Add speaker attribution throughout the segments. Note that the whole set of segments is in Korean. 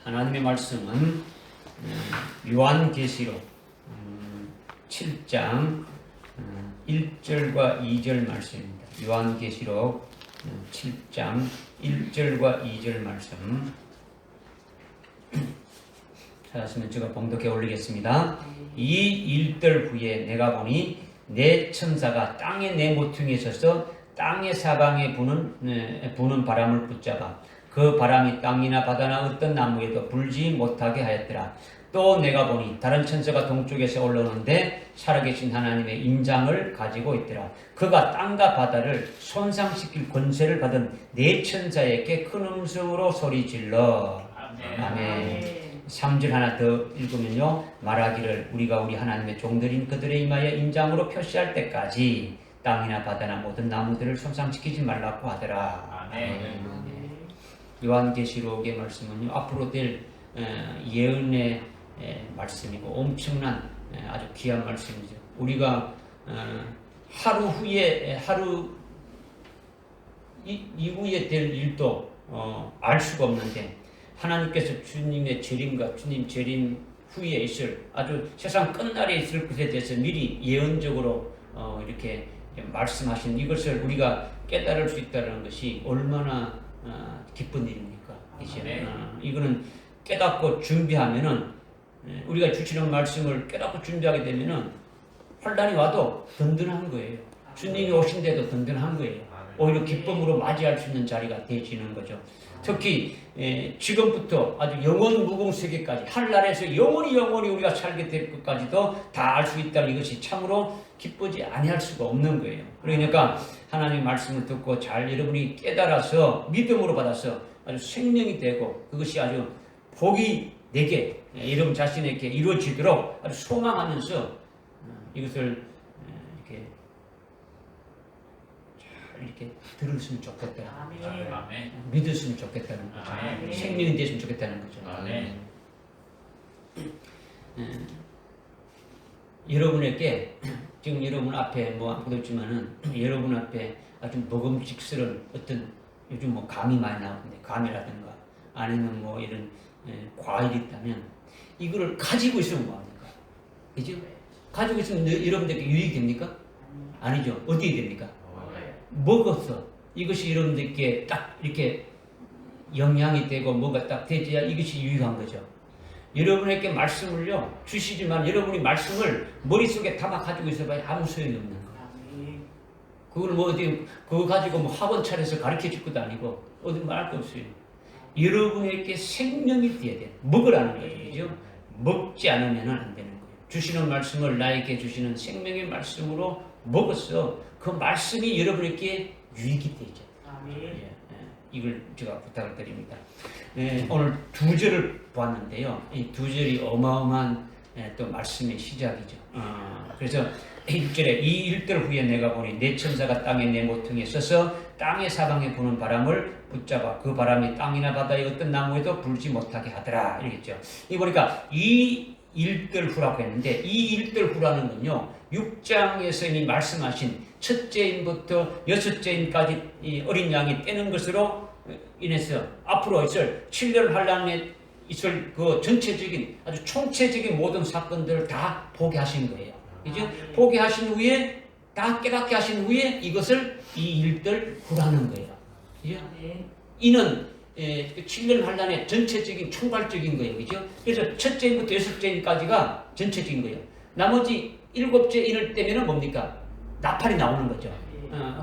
Speaker 1: 하나님의 말씀은 요한계시록 7장 1절과 2절 말씀입니다. 요한계시록 7장 1절과 2절 말씀 찾았으면 제가 봉독해 올리겠습니다. 이 일들 후에 내가 보니 내 천사가 땅의 네 모퉁이에 서서 땅의 사방에 부는 바람을 붙잡아 그 바람이 땅이나 바다나 어떤 나무에도 불지 못하게 하였더라. 또 내가 보니 다른 천사가 동쪽에서 올라오는데 살아계신 하나님의 인장을 가지고 있더라. 그가 땅과 바다를 손상시킬 권세를 받은 네 천사에게 큰 음성으로 소리질러 아멘. 3절 하나 더 읽으면요, 말하기를 우리가 우리 하나님의 종들인 그들의 임하여 인장으로 표시할 때까지 땅이나 바다나 모든 나무들을 손상시키지 말라고 하더라. 아멘. 요한계시록의 말씀은요, 앞으로 될 예언의 말씀이고 엄청난 아주 귀한 말씀이죠. 우리가 하루 후에 이후에 될 일도 알 수가 없는데 하나님께서 주님의 재림과 주님 재림 후에 있을 아주 세상 끝날에 있을 것에 대해서 미리 예언적으로 이렇게 말씀하신 이것을 우리가 깨달을 수 있다는 것이 얼마나 기쁜 일입니까? 이거는 깨닫고 준비하면은 우리가 주시는 말씀을 깨닫고 준비하게 되면은 환난이 와도 든든한 거예요. 주님이 오신데도 든든한 거예요. 오히려 기쁨으로 맞이할 수 있는 자리가 되지는 거죠. 특히 지금부터 아주 영원 무궁 세계까지 하늘나라에서 영원히 우리가 살게 될 것까지도 다 알 수 있다는 이것이 참으로 기쁘지 아니할 수가 없는 거예요. 그러니까 하나님의 말씀을 듣고 잘 여러분이 깨달아서 믿음으로 받아서 아주 생명이 되고 그것이 아주 복이 되게 여러분 자신에게 이루어지도록 아주 소망하면서 이것을 이렇게 들었으면 좋겠다. 아멘. 믿었으면 좋겠다는 거죠. 아멘. 생명이 됐으면 좋겠다는 거죠. 아멘. 여러분에게 지금 여러분 앞에 뭐 아무도 없지만은 여러분 앞에 아주 먹음직스러운 어떤 요즘 뭐 감이 많이 나오는데 감이라든가 아니면 뭐 이런 과일이 있다면 이거를 가지고 있으면 뭐합니까? 그죠? 가지고 있으면 여러분들께 유익이 됩니까? 아니죠. 어떻게 됩니까? 먹어서 이것이 여러분들께 딱 이렇게 영향이 되고 뭐가 딱 되지야 이것이 유익한 거죠. 여러분에게 말씀을요 주시지만 여러분이 말씀을 머릿속에 담아 가지고 있어봐야 아무 소용이 없는 거예요. 그걸 뭐 어디 그거 가지고 뭐 학원 차려서 가르쳐 줄 것도 아니고 어디 말할 거 없어요. 여러분에게 생명이 돼야 돼. 먹으라는 거죠. 그죠? 먹지 않으면 안 되는 거예요. 주시는 말씀을 나에게 주시는 생명의 말씀으로 먹었어. 그 말씀이 여러분에게 유익이 되죠. 이걸 제가 부탁을 드립니다. 오늘 두 절을 보았는데요. 이 두 절이 어마어마한 또 말씀의 시작이죠. 그래서 1절에 이 일들 후에 내가 보니 내 천사가 땅의 네 모퉁이에 서서 땅의 사방에 부는 바람을 붙잡아 그 바람이 땅이나 바다의 어떤 나무에도 불지 못하게 하더라. 이랬죠. 이 보니까 이 일들 후라고 했는데 이 일들 후라는 건요 6장에서 이미 말씀하신 첫째 인부터 여섯째 인까지 이 어린 양이 떼는 것으로 인해서 앞으로 있을 7년 환란에 있을 그 전체적인 아주 총체적인 모든 사건들을 다 포기하신 거예요. 그죠? 포기하신 후에 다 깨닫게 하신 후에 이것을 이 일들 후라는 거예요. 그죠? 이는 7년 환란의 전체적인 총괄적인 거예요. 그죠? 그래서 첫째 인부터 여섯째 인까지가 전체적인 거예요. 나머지 7째 인을 떼면은 뭡니까? 나팔이 나오는 거죠.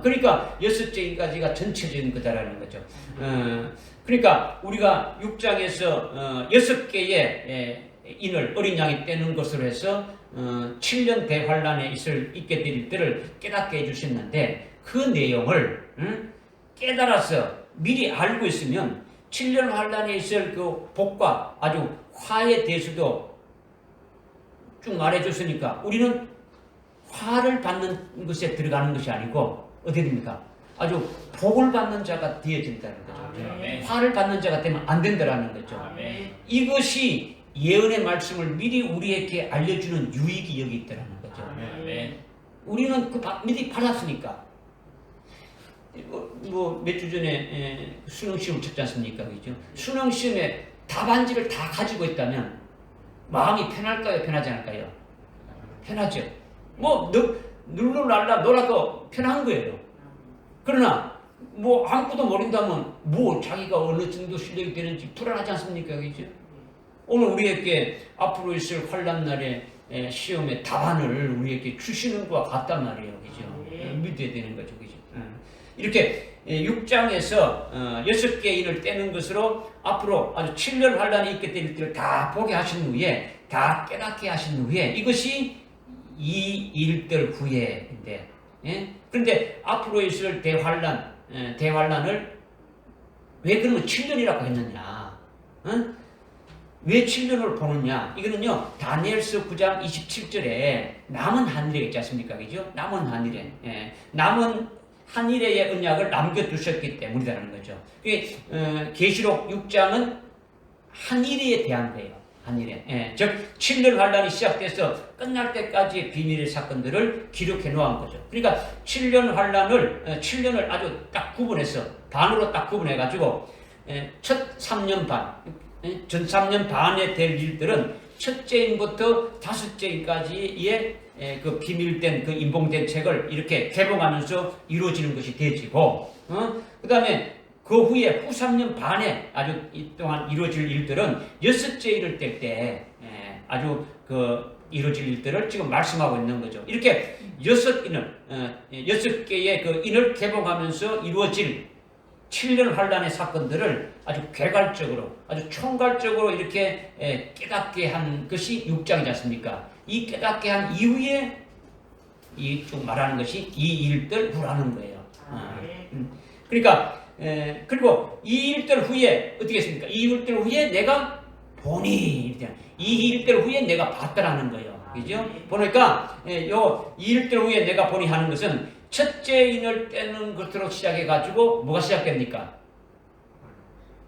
Speaker 1: 그러니까 여섯째 인까지가 전체적인 거다라는 거죠. 그러니까 우리가 6장에서 6개의 인을 어린 양이 떼는 것으로 해서 7년 대환란에 있게 될 때를 깨닫게 해주셨는데 그 내용을 깨달아서 미리 알고 있으면 7년 환란에 있을 그 복과 아주 화에 대해서도 쭉 말해줬으니까 우리는 화를 받는 것에 들어가는 것이 아니고 어떻게 됩니까? 아주 복을 받는 자가 되어진다는 거죠. 아멘. 화를 받는 자가 되면 안 된다는 거죠. 아멘. 이것이 예언의 말씀을 미리 우리에게 알려주는 유익이 여기 있다는 거죠. 아멘. 우리는 그 미리 받았으니까 몇 주 전에 수능 시험 쳤지 않습니까? 그죠? 수능 시험에 답안지를 다 가지고 있다면 마음이 편할까요? 편하지 않을까요? 편하죠. 룰루랄라 놀아도 편한 거예요. 그러나 아무것도 모른다면 자기가 어느 정도 실력이 되는지 불안하지 않습니까? 그죠? 오늘 우리에게 앞으로 있을 환란날의 시험의 답안을 우리에게 주시는 것과 같단 말이에요. 그죠? 믿어야 되는 거죠. 그죠? 이렇게 6장에서 6개의 인을 떼는 것으로 앞으로 아주 7년 환란이 있게 될 때를 다 보게 하신 후에, 다 깨닫게 하신 후에, 이것이 이 일들 후에인데, 그런데 앞으로 있을 대환란을 왜 그러면 7년이라고 했느냐? 왜 7년을 보느냐? 이거는요, 다니엘서 9장 27절에 남은 한일에 있지 않습니까? 그죠? 남은 한일에. 남은 한일의 언약을 남겨두셨기 때문이라는 거죠. 계시록 6장은 한일에 대한 거예요. 한일에. 즉 7년 환란이 시작돼서 끝날 때까지의 비밀의 사건들을 기록해 놓은 거죠. 그러니까 7년 환란을 7년을 아주 딱 구분해서 반으로 딱 구분해 가지고 첫 3년 반, 전 3년 반에 될 일들은 첫째 인부터 다섯째 인까지의 그 비밀된 그 인봉된 책을 이렇게 개봉하면서 이루어지는 것이 되지고, 그 다음에 그 후에 후 3년 반에 아주 이 동안 이루어질 일들은 여섯째 일을 뗄 때 아주 이루어질 일들을 지금 말씀하고 있는 거죠. 이렇게 여섯 개의 그 인을 개봉하면서 이루어질 7년 환란의 사건들을 아주 개괄적으로, 아주 총괄적으로 이렇게 깨닫게 한 것이 6장이지 않습니까? 이 깨닫게 한 이후에 이 쭉 말하는 것이 이 일들 후라는 거예요. 그러니까 그리고 이 일들 후에 어떻게 했습니까? 이 일들 후에 내가 보니, 이 일들 후에 내가 봤다라는 거예요. 그죠? 보니까 이 일들 후에 내가 보니 하는 것은 첫째 인을 떼는 것으로 시작해가지고 뭐가 시작됩니까?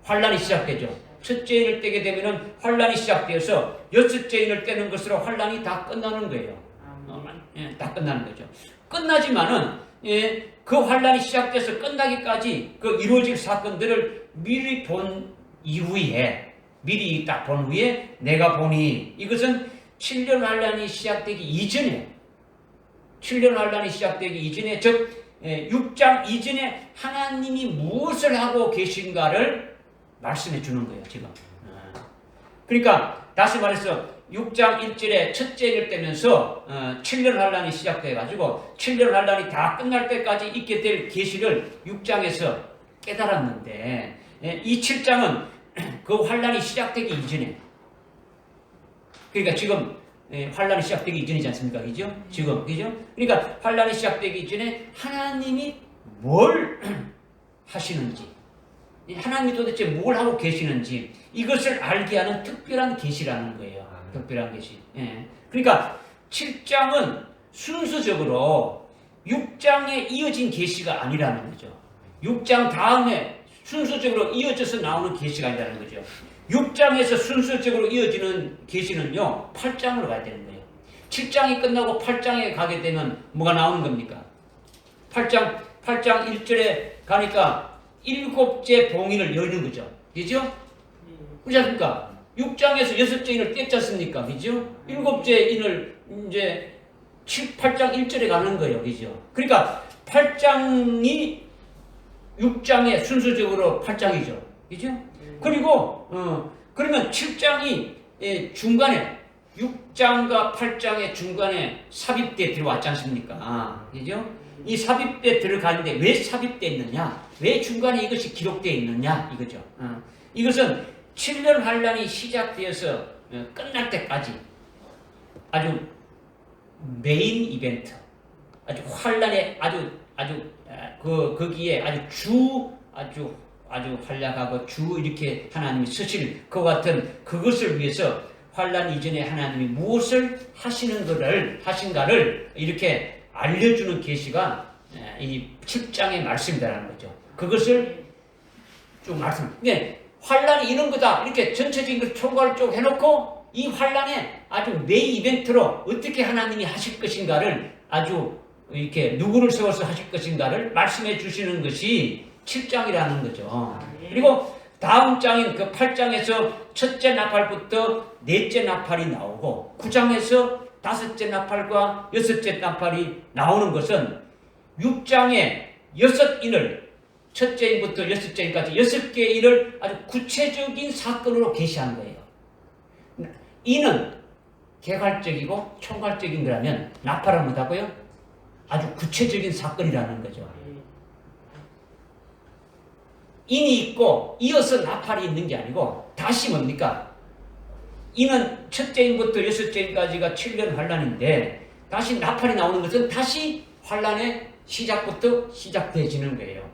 Speaker 1: 환란이 시작되죠. 첫째 인을 떼게 되면은 환란이 시작되어서 여섯째 인을 떼는 것으로 환란이 다 끝나는 거예요. 다 끝나는 거죠. 끝나지만은 그 환란이 시작돼서 끝나기까지 그 이루어질 사건들을 미리 본 이후에, 미리 딱 본 후에 내가 보니, 이것은 7년 환란이 시작되기 이전에, 7년 환란이 시작되기 이전에, 즉 6장 이전에 하나님이 무엇을 하고 계신가를 말씀해 주는 거예요, 지금. 그러니까 다시 말해서 6장 1절에 첫째 일을 떼면서 7년 환란이 시작돼가지고 7년 환란이 다 끝날 때까지 있게 될 계시를 6장에서 깨달았는데, 이 7장은 그 환란이 시작되기 이전에, 그러니까 지금 환란이 시작되기 이전이지 않습니까? 그죠? 지금, 그죠? 그러니까 환란이 시작되기 이전에 하나님이 뭘 하시는지, 하나님이 도대체 뭘 하고 계시는지, 이것을 알게 하는 특별한 계시라는 거예요. 특별한 계시. 그러니까 7장은 순서적으로 6장에 이어진 계시가 아니라는 거죠. 6장 다음에 순서적으로 이어져서 나오는 계시가 아니라는 거죠. 6장에서 순서적으로 이어지는 계시는요, 8장으로 가야 되는 거예요. 7장이 끝나고 8장에 가게 되면 뭐가 나오는 겁니까? 8장 1절에 가니까 7째 봉인을 여는 거죠. 그죠? 그렇지 않습니까? 6장에서 6째 인을 뗐지 않습니까? 그죠? 7째 인을 이제 8장 1절에 가는 거예요. 그죠? 그러니까 8장이 6장에 순서적으로 8장이죠. 그죠? 그리고 그러면 7장이 중간에 6장과 8장의 중간에 삽입돼 들어왔지 않습니까? 그죠? 이 삽입돼 들어가는데 왜 삽입돼 있느냐? 왜 중간에 이것이 기록되어 있느냐? 이거죠. 이것은 7년 환란이 시작되어서 끝날 때까지 아주 메인 이벤트, 아주 환란의 거기에 아주 활약하고 이렇게 하나님이 쓰실 것 같은 그것을 위해서 환란 이전에 하나님이 무엇을 하신가를 이렇게 알려주는 계시가 이 7장의 말씀이라는 거죠. 그것을 쭉 말씀. 네, 환란이 이런 거다 이렇게 전체적인 걸 총괄을 쭉 해놓고 이 환란에 아주 메인 이벤트로 어떻게 하나님이 하실 것인가를 아주 이렇게 누구를 세워서 하실 것인가를 말씀해 주시는 것이 7장이라는 거죠. 그리고 다음 장인 그 8장에서 첫째 나팔부터 넷째 나팔이 나오고 9장에서 다섯째 나팔과 여섯째 나팔이 나오는 것은 6장의 6인을 첫째 인부터 여섯째 인까지 6개의 인을 아주 구체적인 사건으로 계시한 거예요. 인은 개괄적이고 총괄적인 거라면 나팔은 뭐다고요? 아주 구체적인 사건이라는 거죠. 인이 있고 이어서 나팔이 있는 게 아니고 다시 뭡니까? 인은 첫째 인부터 여섯째 인까지가 7년 환란인데 다시 나팔이 나오는 것은 다시 환란의 시작부터 시작되어지는 거예요.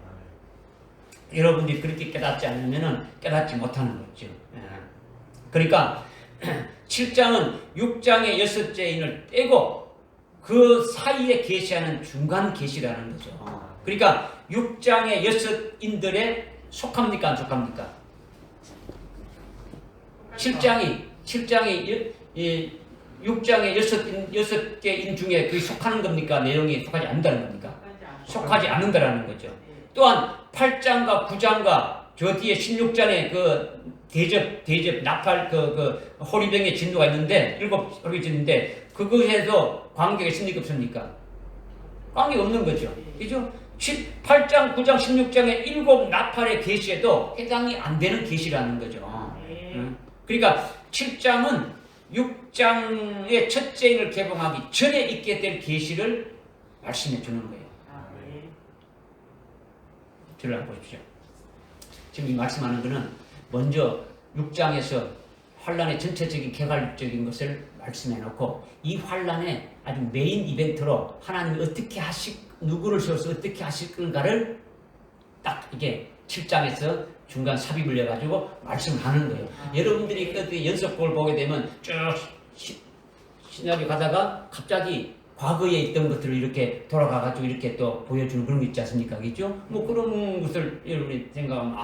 Speaker 1: 여러분들이 그렇게 깨닫지 않으면 깨닫지 못하는 거죠. 그러니까 7장은 6장의 여섯째 인을 떼고 그 사이에 계시하는 중간 계시라는 거죠. 그러니까 6장의 여섯인들에 속합니까 안 속합니까? 7장의 6장의 여섯 개 인 중에 그게 속하는 겁니까? 내용이 속하지 않는다는 겁니까? 속하지 않는다라는 거죠. 또한 8장과 9장과 저 뒤에 16장에 그 대접 나팔 그 호리병의 진도가 있는데 7호리 짓는데 그것에도 관계가 있습니까 없습니까? 관계가 없는 거죠. 그죠? 8장, 9장, 16장의 7 나팔의 계시에도 해당이 안 되는 계시라는 거죠. 그러니까 7장은 6장의 첫째 인을 개봉하기 전에 있게 될 계시를 말씀해 주는 거예요. 들어가 보십시오. 지금 이 말씀하는 것은 먼저 6장에서 환란의 전체적인 개괄적인 것을 말씀해 놓고 이 환란의 아주 메인 이벤트로 하나님이 어떻게 누구를 세워서 어떻게 하실 건가를 딱 이게 7장에서 중간 삽입을 해가지고 말씀하는 거예요. 여러분들이 그 연속곡을 보게 되면 쭉 신약에 가다가 갑자기 과거에 있던 것들을 이렇게 돌아가가지고 이렇게 또 보여주는 그런 거 있지 않습니까? 그죠? 뭐 그런 것을 여러분이 생각하면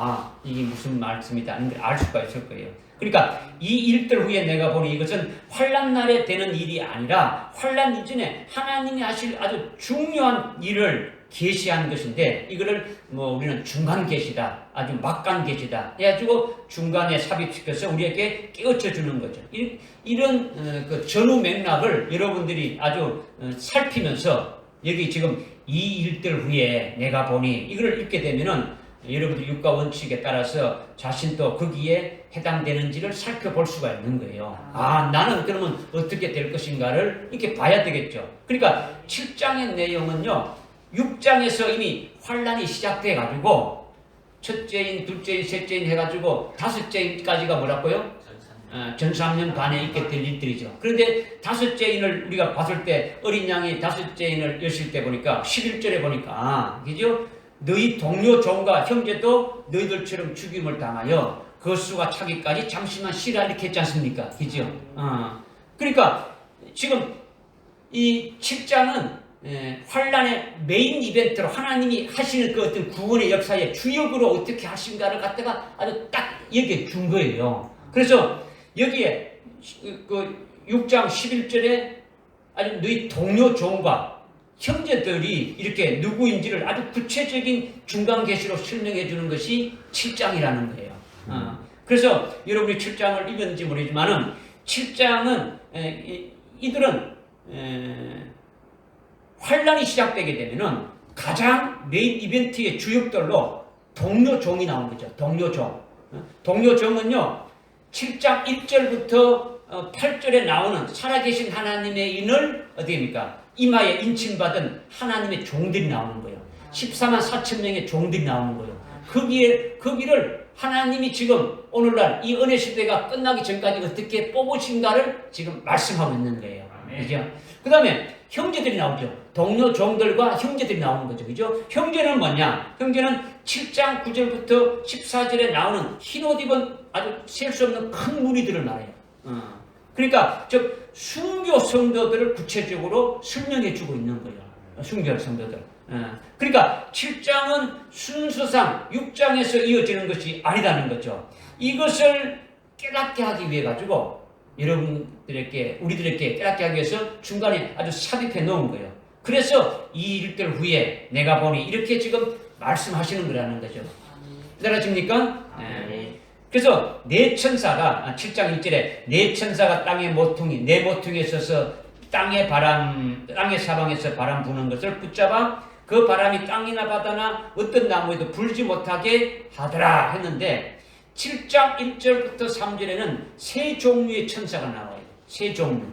Speaker 1: 이게 무슨 말씀이다 하는 걸 알 수가 있을 거예요. 그러니까 이 일들 후에 내가 보니 이것은 환란 날에 되는 일이 아니라 환란 이전에 하나님이 하실 아주 중요한 일을 계시한 것인데 이거를 뭐 우리는 중간 계시다, 아주 막간 계시다 해가지고 중간에 삽입시켜서 우리에게 깨우쳐 주는 거죠. 이런 그 전후 맥락을 여러분들이 아주 살피면서 여기 지금 이 일들 후에 내가 보니 이걸 읽게 되면은 여러분들 육가 원칙에 따라서 자신도 거기에 해당되는지를 살펴볼 수가 있는 거예요. 나는 그러면 어떻게 될 것인가를 이렇게 봐야 되겠죠. 그러니까 7장의 내용은요, 6장에서 이미 환란이 시작돼가지고 첫째인, 둘째인, 셋째인 해가지고 다섯째인까지가 뭐라고요? 전 3년 반에 있게 될 일들이죠. 그런데 다섯째인을 우리가 봤을 때 어린 양이 다섯째인을 여실 때 보니까 11절에 보니까 그죠? 너희 동료 종과 형제도 너희들처럼 죽임을 당하여 그 수가 차기까지 잠시만 쉬라 이렇게 했지 않습니까? 그죠? 그러니까 지금 이 7장은 환란의 메인 이벤트로 하나님이 하시는 그 어떤 구원의 역사의 주역으로 어떻게 하신가를 갖다가 아주 딱 얘기해 준 거예요. 그래서 여기에 그 6장 11절에 아주 너희 동료 종과 형제들이 이렇게 누구인지를 아주 구체적인 중간 계시로 설명해 주는 것이 7장이라는 거예요. 그래서 여러분이 7장을 읽었는지 모르지만은 7장은 이들은 환란이 시작되게 되면은 가장 메인 이벤트의 주역들로 동료종이 나온 거죠. 동료종. 동료종은요, 7장 1절부터 8절에 나오는 살아계신 하나님의 인을 어디입니까? 이마에 인침받은 하나님의 종들이 나오는 거예요. 14만 4천 명의 종들이 나오는 거예요. 거기를 하나님이 지금 오늘날 이 은혜 시대가 끝나기 전까지 어떻게 뽑으신가를 지금 말씀하고 있는 거예요. 그죠? 그 다음에 형제들이 나오죠. 동료 종들과 형제들이 나오는 거죠. 그죠? 형제는 뭐냐? 형제는 7장 9절부터 14절에 나오는 흰옷 입은 아주 셀 수 없는 큰 무리들을 말해요. 그러니까 즉 순교 성도들을 구체적으로 설명해 주고 있는 거예요. 순교 성도들. 그러니까 7장은 순서상 6장에서 이어지는 것이 아니라는 거죠. 이것을 깨닫게 하기 위해 가지고 여러분들에게 우리들에게 깨닫게 하기 위해서 중간에 아주 삽입해 놓은 거예요. 그래서 이 일들 후에 내가 보니 이렇게 지금 말씀하시는 거라는 거죠. 알아집니까? 네. 그래서 네 천사가 7장 1절에 네 천사가 땅의 모퉁이 내 모퉁이에 서서 땅의 사방에서 바람 부는 것을 붙잡아 그 바람이 땅이나 바다나 어떤 나무에도 불지 못하게 하더라 했는데 7장 1절부터 3절에는 세 종류의 천사가 나와요. 세 종류.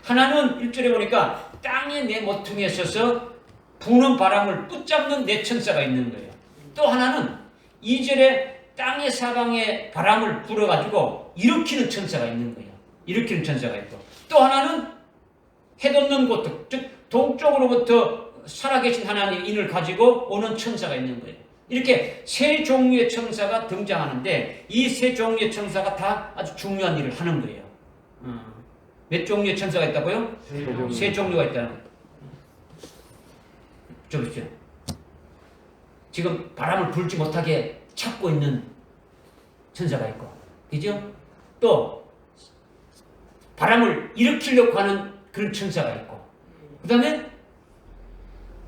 Speaker 1: 하나는 1절에 보니까 땅의 내 모퉁이에 서서 부는 바람을 붙잡는 네 천사가 있는 거예요. 또 하나는 2절에 땅의 사방에 바람을 불어가지고 일으키는 천사가 있는 거예요. 일으키는 천사가 있고 또 하나는 해돋는 곳, 즉 동쪽으로부터 살아계신 하나님의 인을 가지고 오는 천사가 있는 거예요. 이렇게 세 종류의 천사가 등장하는데 이 세 종류의 천사가 다 아주 중요한 일을 하는 거예요. 몇 종류의 천사가 있다고요? 세 종류가 있다는 거예요. 저 보십시오. 지금 바람을 불지 못하게 찾고 있는 천사가 있고, 그죠? 또 바람을 일으키려고 하는 그런 천사가 있고, 그 다음에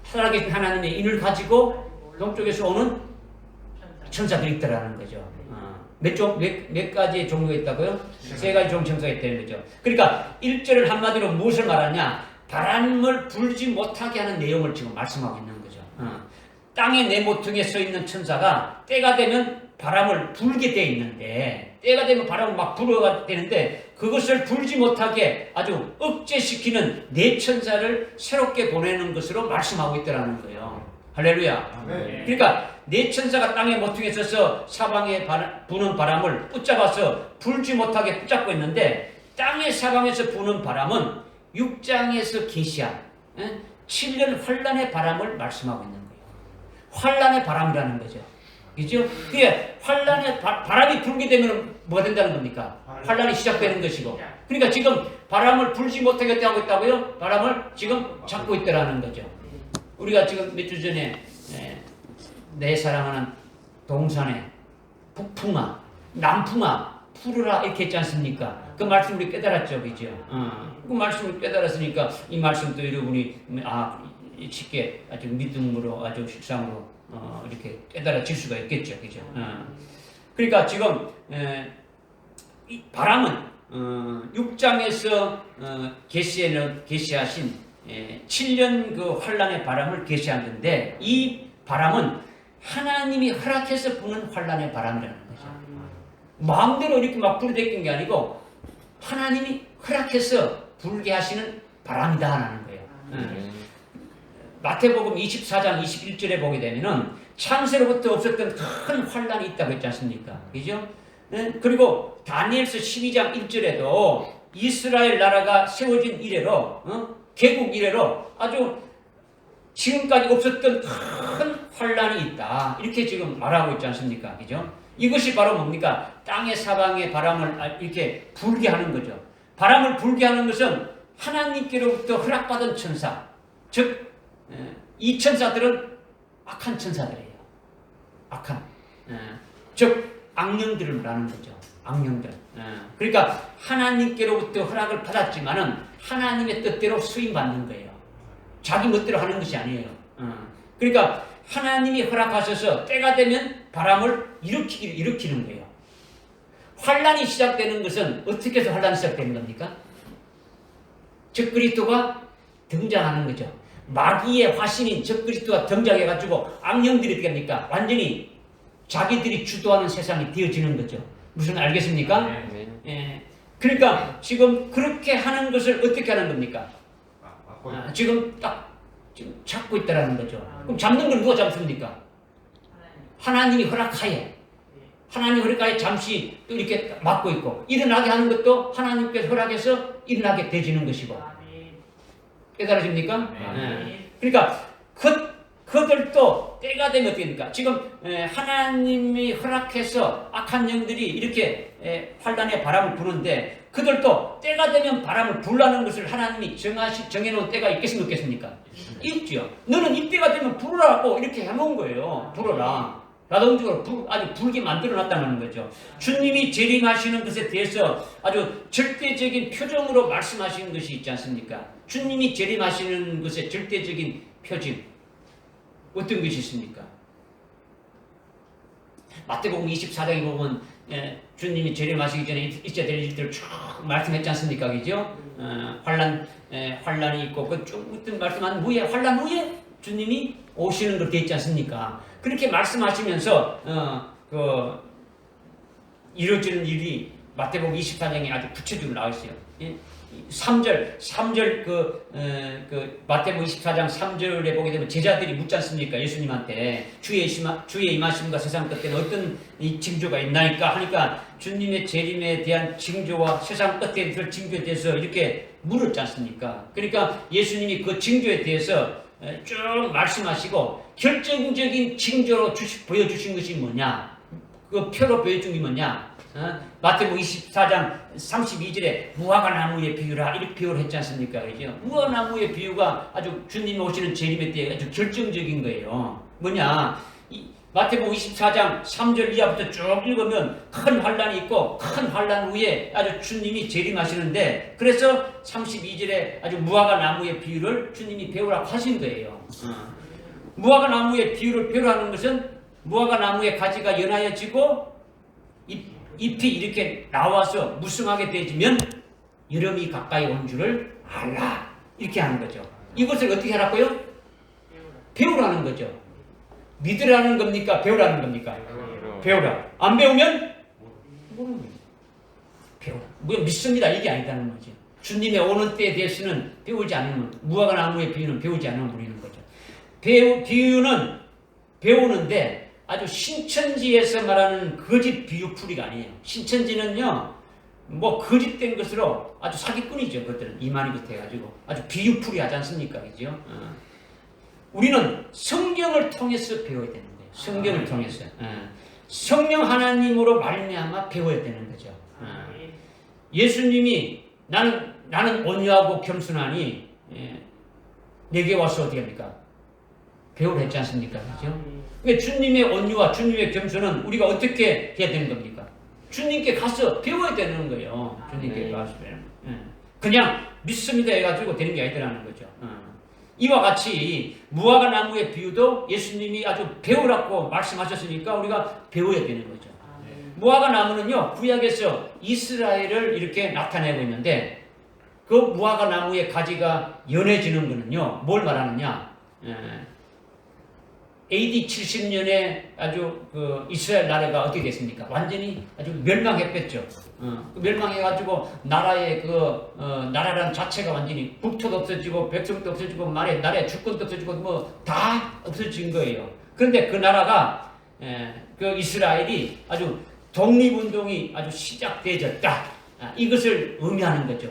Speaker 1: 살아계신 하나님의 인을 가지고 동쪽에서 오는 천사들이 있다라는 거죠. 몇 가지의 종류가 있다고요? 세 가지 종류 천사가 있다는 거죠. 그러니까 1절을 한마디로 무엇을 말하냐? 바람을 불지 못하게 하는 내용을 지금 말씀하고 있는 거죠. 땅의 내 모퉁이에 서 있는 천사가 때가 되면 바람을 불게 돼 있는데, 때가 되면 바람을 막 불어가 되는데 그것을 불지 못하게 아주 억제시키는 네 천사를 새롭게 보내는 것으로 말씀하고 있다는 거예요. 할렐루야. 네. 그러니까 네 천사가 땅의 모퉁이에 서서 사방에 부는 바람을 붙잡아서 불지 못하게 붙잡고 있는데, 땅의 사방에서 부는 바람은 6장에서 계시한 7년 환란의 바람을 말씀하고 있는 거예요. 환란의 바람이라는 거죠. 그죠? 그게 환란의 바람이 불게 되면 뭐가 된다는 겁니까? 환란이 시작되는 것이고. 그러니까 지금 바람을 불지 못하게 하고 있다고요? 바람을 지금 잡고 있다라는 거죠. 우리가 지금 몇 주 전에 내 사랑하는 동산에 북풍아, 남풍아, 풀으라 이렇게 했지 않습니까? 그 말씀 우리 깨달았죠, 그죠? 그 말씀을 깨달았으니까 이 말씀도 여러분이 쉽게 아주 믿음으로 아주 실상으로 이렇게 깨달아질 수가 있겠죠, 그죠? 그러니까 지금 이 바람은 6장에서 계시하신 7년 그 환란의 바람을 계시한 건데, 이 바람은 하나님이 허락해서 부는 환란의 바람이라는 거죠. 마음대로 이렇게 막 불어대끼는 게 아니고 하나님이 허락해서 불게 하시는 바람이다라는 거예요. 마태복음 24장 21절에 보게 되면은 창세로부터 없었던 큰 환란이 있다고 했지 않습니까? 그죠? 그리고 다니엘서 12장 1절에도 이스라엘 나라가 세워진 이래로 개국 이래로 아주 지금까지 없었던 큰 환란이 있다. 이렇게 지금 말하고 있지 않습니까? 그죠? 이것이 바로 뭡니까? 땅의 사방에 바람을 이렇게 불게 하는 거죠. 바람을 불게 하는 것은 하나님께로부터 허락받은 천사, 즉 이 천사들은 악한 천사들이에요. 악한, 즉 악령들을 말하는 거죠. 악령들. 그러니까 하나님께로부터 허락을 받았지만은 하나님의 뜻대로 수임받는 거예요. 자기 멋대로 하는 것이 아니에요. 그러니까 하나님이 허락하셔서 때가 되면 바람을 일으키는 거예요. 환란이 시작되는 것은 어떻게 해서 환란이 시작되는 겁니까? 적그리스도가 등장하는 거죠. 마귀의 화신인 적그리스도가 등장해가지고 악령들이 어떻게 합니까? 완전히 자기들이 주도하는 세상이 되어지는 거죠. 무슨 알겠습니까? 예. 그러니까 지금 그렇게 하는 것을 어떻게 하는 겁니까? 지금 잡고 있다라는 거죠. 그럼 잡는 걸 누가 잡습니까? 하나님이 허락하에, 하나님 허락하에 잠시 또 이렇게 막고 있고, 일어나게 하는 것도 하나님께서 허락해서 일어나게 되지는 것이고. 깨달아집니까? 그러니까 그들도 때가 되면 어떻게 됩니까? 지금 하나님이 허락해서 악한 영들이 이렇게 환란의 바람을 부는데, 그들도 때가 되면 바람을 불라는 것을 하나님이 정해놓은 때가 있겠습니까? 없겠습니까? 있죠. 너는 이때가 되면 불으라고 이렇게 해놓은 거예요. 불어라. 자동적으로 아주 붉게 만들어놨다는 거죠. 주님이 재림하시는 것에 대해서 아주 절대적인 표정으로 말씀하시는 것이 있지 않습니까? 주님이 재림하시는 것의 절대적인 표징 어떤 것이 있습니까? 마태복음 24장에 보면 주님이 재림하시기 전에 있어야 될 일들을 쭉 말씀했지 않습니까? 그죠? 환란이 있고 그쭉 어떤 말씀한 후에 환란 후에 주님이 오시는 걸 되어 있지 않습니까? 그렇게 말씀하시면서 이루어지는 일이 마태복음 24장에 아주 구체적으로 나와 있어요. 3절 마태복음 24장 3절에 보게 되면 제자들이 묻지 않습니까? 예수님한테 주의 임하심과 세상 끝에는 어떤 이 징조가 있나이까 하니까 주님의 재림에 대한 징조와 세상 끝에 그 징조에 대해서 이렇게 물었지 않습니까? 그러니까 예수님이 그 징조에 대해서 쭉 말씀하시고 결정적인 징조로 보여주신 것이 뭐냐? 그 표로 보여준 게 뭐냐? 마태복음 24장 32절에 무화과 나무의 비유라 이렇게 비유를 했지 않습니까? 그죠? 무화과 나무의 비유가 아주 주님이 오시는 재림에 대해 아주 결정적인 거예요. 뭐냐? 마태복음 24장 3절 이하부터 쭉 읽으면 큰 환란이 있고 큰 환란 후에 아주 주님이 재림하시는데 그래서 32절에 아주 무화과 나무의 비유를 주님이 배우라고 하신 거예요. 무화과 나무의 비유를 배우라는 것은 무화과 나무의 가지가 연하여지고 잎이 이렇게 나와서 무성하게 되어지면 여름이 가까이 온 줄을 알라 이렇게 하는 거죠. 이것을 어떻게 하라고요? 배우라는 거죠. 믿으라는 겁니까? 배우라는 겁니까? 배우라. 안 배우면 모르는 거죠. 배우라. 뭐 믿습니다 이게 아니다는 거죠. 주님의 오는 때에 대해서는 배우지 않으면 무화과 나무의 비유는 배우지 않으면 모르는 거죠. 비유는 배우는데 아주 신천지에서 말하는 거짓 비유풀이가 아니에요. 신천지는요, 뭐 거짓된 것으로 아주 사기꾼이죠. 그것들은 이만희부터 해가지고 아주 비유풀이 하지 않습니까, 그죠? 우리는 성경을 통해서 배워야 되는 거예요. 성경을 통해서 성령 하나님으로 말미암아 배워야 되는 거죠. 예수님이 나는 온유하고 겸손하니 내게 와서 어떻게 합니까? 배우라 했지 않습니까, 그죠? 왜 주님의 온유와 주님의 겸손은 우리가 어떻게 해야 되는 겁니까? 주님께 가서 배워야 되는 거예요. 주님께 가서 그냥 믿습니다 해가지고 되는 게 아니라는 거죠. 이와 같이 무화과 나무의 비유도 예수님이 아주 배우라고 말씀하셨으니까 우리가 배워야 되는 거죠. 무화과 나무는요 구약에서 이스라엘을 이렇게 나타내고 있는데 그 무화과 나무의 가지가 연해지는 거는요 뭘 말하느냐? AD 70년에 아주 이스라엘 나라가 어떻게 됐습니까? 완전히 아주 멸망했겠죠. 멸망해가지고 나라의 나라라는 자체가 완전히 국토도 없어지고 백성도 없어지고 나라의 주권도 없어지고 뭐 다 없어진 거예요. 그런데 그 나라가 그 이스라엘이 아주 독립운동이 아주 시작되어졌다. 이것을 의미하는 거죠.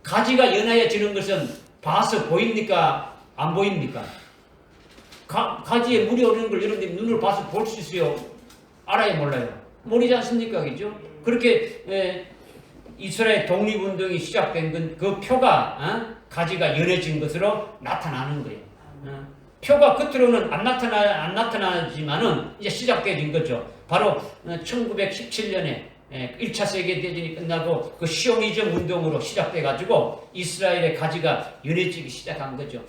Speaker 1: 가지가 연하여지는 것은 봐서 보입니까? 안 보입니까? 가지에 물이 오르는 걸 여러분들이 눈으로 봐서 볼 수 있어요? 알아요? 몰라요? 모르지 않습니까? 그죠? 그렇게 이스라엘 독립운동이 시작된 건 그 표가 가지가 연해진 것으로 나타나는 거예요. 표가 겉으로는 안 나타나지만은 이제 시작된 거죠. 바로 1917년에 1차 세계대전이 끝나고 그 시오니즘 운동으로 시작돼가지고 이스라엘의 가지가 연해지기 시작한 거죠.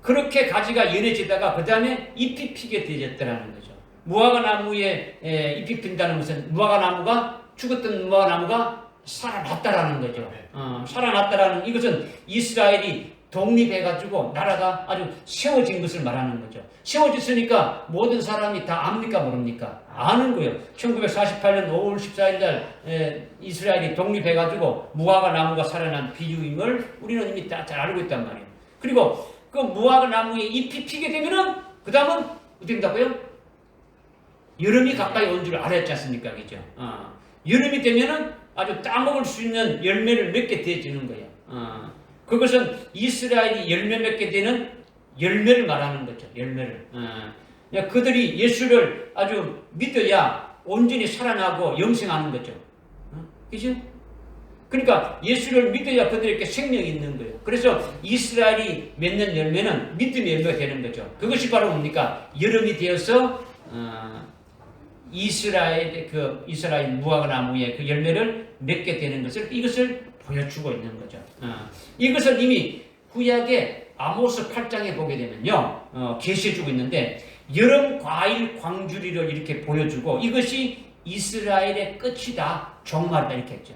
Speaker 1: 그렇게 가지가 연해지다가 그 다음에 잎이 피게 되었다는 거죠. 무화과 나무에 잎이 핀다는 것은 죽었던 무화과 나무가 살아났다라는 거죠. 살아났다라는 이것은 이스라엘이 독립해가지고 나라가 아주 세워진 것을 말하는 거죠. 세워졌으니까 모든 사람이 다 압니까 모릅니까? 아는 거예요. 1948년 5월 14일 날 이스라엘이 독립해가지고 무화과 나무가 살아난 비유임을 우리는 이미 다 잘 알고 있단 말이에요. 그리고 그 무화과 나무에 잎이 피게 되면은 그 다음은 어떻게 된다고요? 여름이 가까이 온 줄 알았지 않습니까? 그죠? 여름이 되면은 아주 따먹을 수 있는 열매를 맺게 되어지는 거예요. 그것은 이스라엘이 열매 맺게 되는 열매를 말하는 거죠. 열매를. 그들이 예수를 아주 믿어야 온전히 살아나고 영생하는 거죠. 그죠? 그러니까 예수를 믿어야 그들에게 생명이 있는 거예요. 그래서 이스라엘이 맺는 열매는 믿음의 열매가 되는 거죠. 그것이 바로 뭡니까? 여름이 되어서 이스라엘 무화과 나무의 그 열매를 맺게 되는 것을 이것을 보여주고 있는 거죠. 이것을 이미 구약의 아모스 8장에 보게 되면요, 계시해주고 있는데 여름 과일 광주리를 이렇게 보여주고 이것이 이스라엘의 끝이다, 종말이다 이렇게 했죠.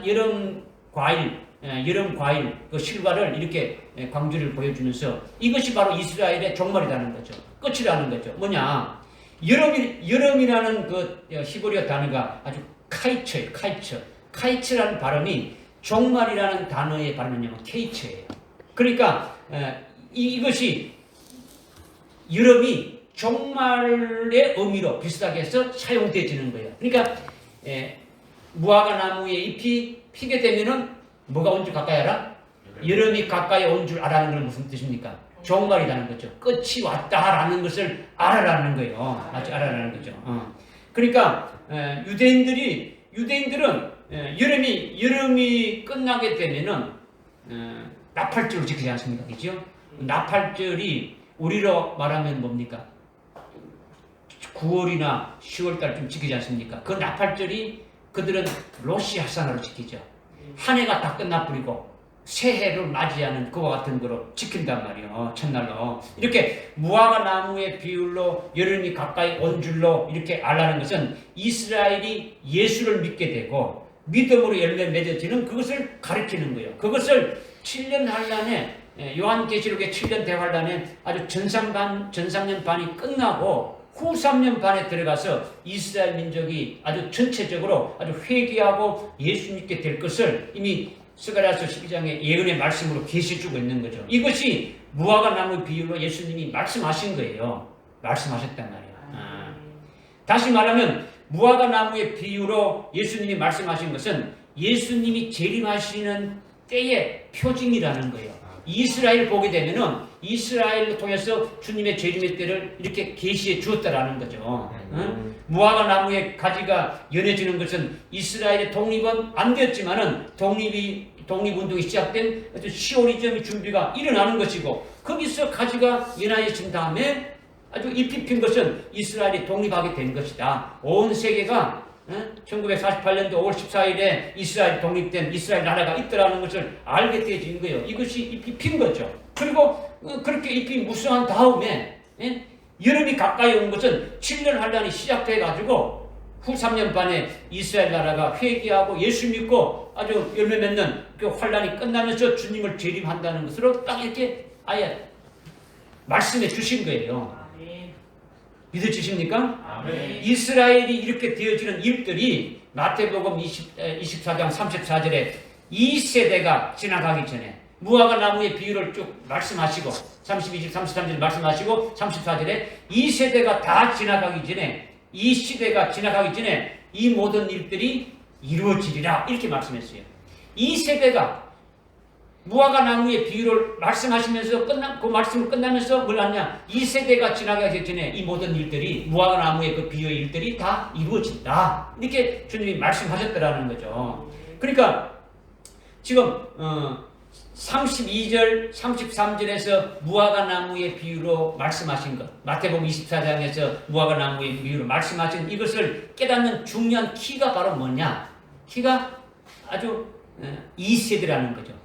Speaker 1: 여름 과일 그 실과를 이렇게 광주리를 보여주면서 이것이 바로 이스라엘의 종말이라는 거죠. 끝이라는 거죠. 뭐냐? 여름이라는 그 히브리어 단어가 아주 카이처예요. 카이처라는 발음이 종말이라는 단어의 발음은요, 케이처예요. 그러니까 이것이 여름이 종말의 의미로 비슷하게 해서 사용되어지는 거예요. 그러니까 무화과 나무의 잎이 피게 되면은 뭐가 온 줄 가까이 알아? 여름이 가까이 온 줄 알아는 건 무슨 뜻입니까? 종말이라는 거죠. 끝이 왔다라는 것을 알아라는 거예요. 아주 알아라는 거죠. 그러니까 유대인들은 여름이 끝나게 되면은 나팔절을 지키지 않습니까? 그죠? 나팔절이 우리로 말하면 뭡니까? 9월이나 10월달 좀 지키지 않습니까? 그 나팔절이 그들은 로시 하사나로 지키죠. 한 해가 다 끝나버리고 새해를 맞이하는 그와 같은 거로 지킨단 말이에요. 첫날로. 이렇게 무화과 나무의 비율로 여름이 가까이 온 줄로 이렇게 알라는 것은 이스라엘이 예수를 믿게 되고 믿음으로 열매 맺어지는 그것을 가리키는 거예요. 그것을 7년 환란에 요한계시록의 7년 대환란에 아주 전상년 반이 끝나고 후 3년 반에 들어가서 이스라엘 민족이 아주 전체적으로 아주 회개하고 예수 믿게 될 것을 이미 스가랴서 12장의 예언의 말씀으로 계시해주고 있는 거죠. 이것이 무화과 나무 비유로 예수님이 말씀하신 거예요. 말씀하셨단 말이에요. 다시 말하면 무화과 나무의 비유로 예수님이 말씀하신 것은 예수님이 재림하시는 때의 표징이라는 거예요. 이스라엘 보게 되면은 이스라엘을 통해서 주님의 재림의 때를 이렇게 계시해 주었다라는 거죠. 무화과 나무의 가지가 연해지는 것은 이스라엘의 독립은 안 되었지만은 독립운동이 시작된 시오리즘의 준비가 일어나는 것이고 거기서 가지가 연해진 다음에 아주 잎이 핀 것은 이스라엘이 독립하게 된 것이다. 온 세계가 1948년도 5월 14일에 이스라엘 독립된 이스라엘 나라가 있더라는 것을 알게 되어진 거예요. 이것이 잎이 핀 거죠. 그리고 그렇게 잎이 무성한 다음에 여름이 가까이 온 것은 7년 환란이 시작돼가지고 후 3년 반에 이스라엘 나라가 회개하고 예수 믿고 아주 열매 맺는 그 환란이 끝나면서 주님을 재림한다는 것으로 딱 이렇게 아예 말씀해 주신 거예요. 믿어지십니까? 아멘. 이스라엘이 이렇게 되어지는 일들이 마태복음 24장 34절에 이 세대가 지나가기 전에 무화과 나무의 비유를 쭉 말씀하시고 32절 33절 말씀하시고 34절에 이 세대가 다 지나가기 전에 이 시대가 지나가기 전에 이 모든 일들이 이루어지리라 이렇게 말씀했어요. 이 세대가 무화과 나무의 비유를 말씀하시면서 그 말씀을 끝나면서 뭘 하냐? 이 세대가 지나가기 전에 이 모든 일들이 무화과 나무의 그 비유의 일들이 다 이루어진다. 이렇게 주님이 말씀하셨더라는 거죠. 그러니까 지금 32절, 33절에서 무화과 나무의 비유로 말씀하신 것, 마태복음 24장에서 무화과 나무의 비유로 말씀하신 이것을 깨닫는 중요한 키가 바로 뭐냐? 키가 아주 2세대라는 거죠.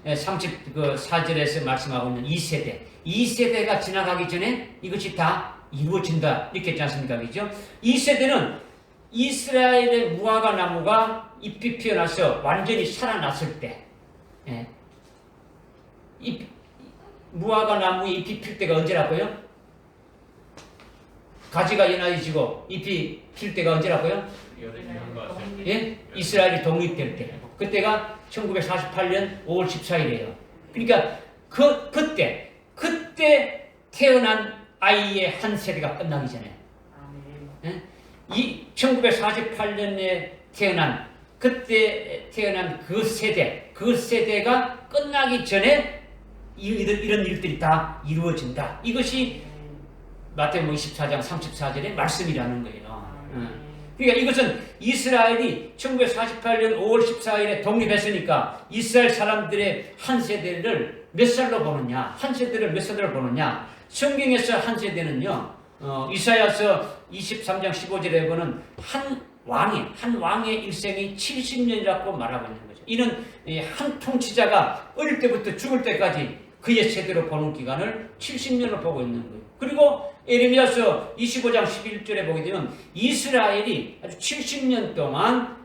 Speaker 1: 34절에서 말씀하고 있는 2세대. 2세대가 지나가기 전에 이것이 다 이루어진다. 이렇게 했지 않습니까? 그죠? 2세대는 이스라엘의 무화과 나무가 잎이 피어나서 완전히 살아났을 때, 무화과 나무에 잎이 필 때가 언제라고요? 가지가 연하해지고 잎이 필 때가 언제라고요? 예? 이스라엘이 독립될 때. 그때가 1948년 5월 14일이에요. 그러니까 그때 태어난 아이의 한 세대가 끝나기 전에 이 1948년에 그때 태어난 그 세대가 끝나기 전에 이런 일들이 다 이루어진다. 이것이 마태복음 24장 34절의 말씀이라는 거예요. 그러니까 이것은 이스라엘이 1948년 5월 14일에 독립했으니까 이스라엘 사람들의 한 세대를 몇 살로 보느냐? 한 세대를 몇 살로 보느냐? 성경에서 한 세대는요, 이사야서 23장 15절에 보는 한 왕의 일생이 70년이라고 말하고 있는 거죠. 이는 한 통치자가 어릴 때부터 죽을 때까지 그의 세대로 보는 기간을 70년을 보고 있는 거예요. 그리고 에레미야서 25장 11절에 보게 되면 이스라엘이 아주 70년 동안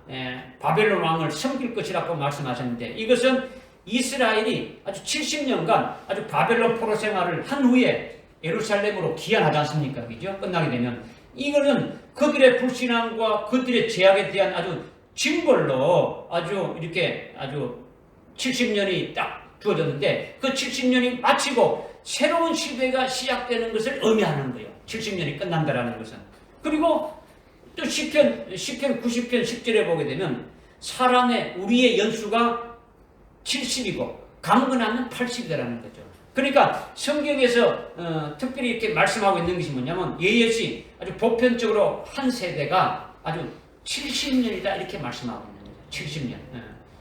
Speaker 1: 바벨론 왕을 섬길 것이라고 말씀하셨는데, 이것은 이스라엘이 아주 70년간 아주 바벨론 포로 생활을 한 후에 예루살렘으로 귀환하지 않습니까? 그죠? 끝나게 되면 이거는 그들의 불신앙과 그들의 죄악에 대한 아주 징벌로 아주 이렇게 아주 70년이 딱 주어졌는데, 그 70년이 마치고 새로운 시대가 시작되는 것을 의미하는 거예요. 70년이 끝난다라는 것은. 그리고 또 시편 90편 10절에 보게 되면 우리의 연수가 70이고 강건하면 80이라는 거죠. 그러니까 성경에서 특별히 이렇게 말씀하고 있는 것이 뭐냐면, 예엇이 아주 보편적으로 한 세대가 아주 70년이다 이렇게 말씀하고 있는 거죠. 70년.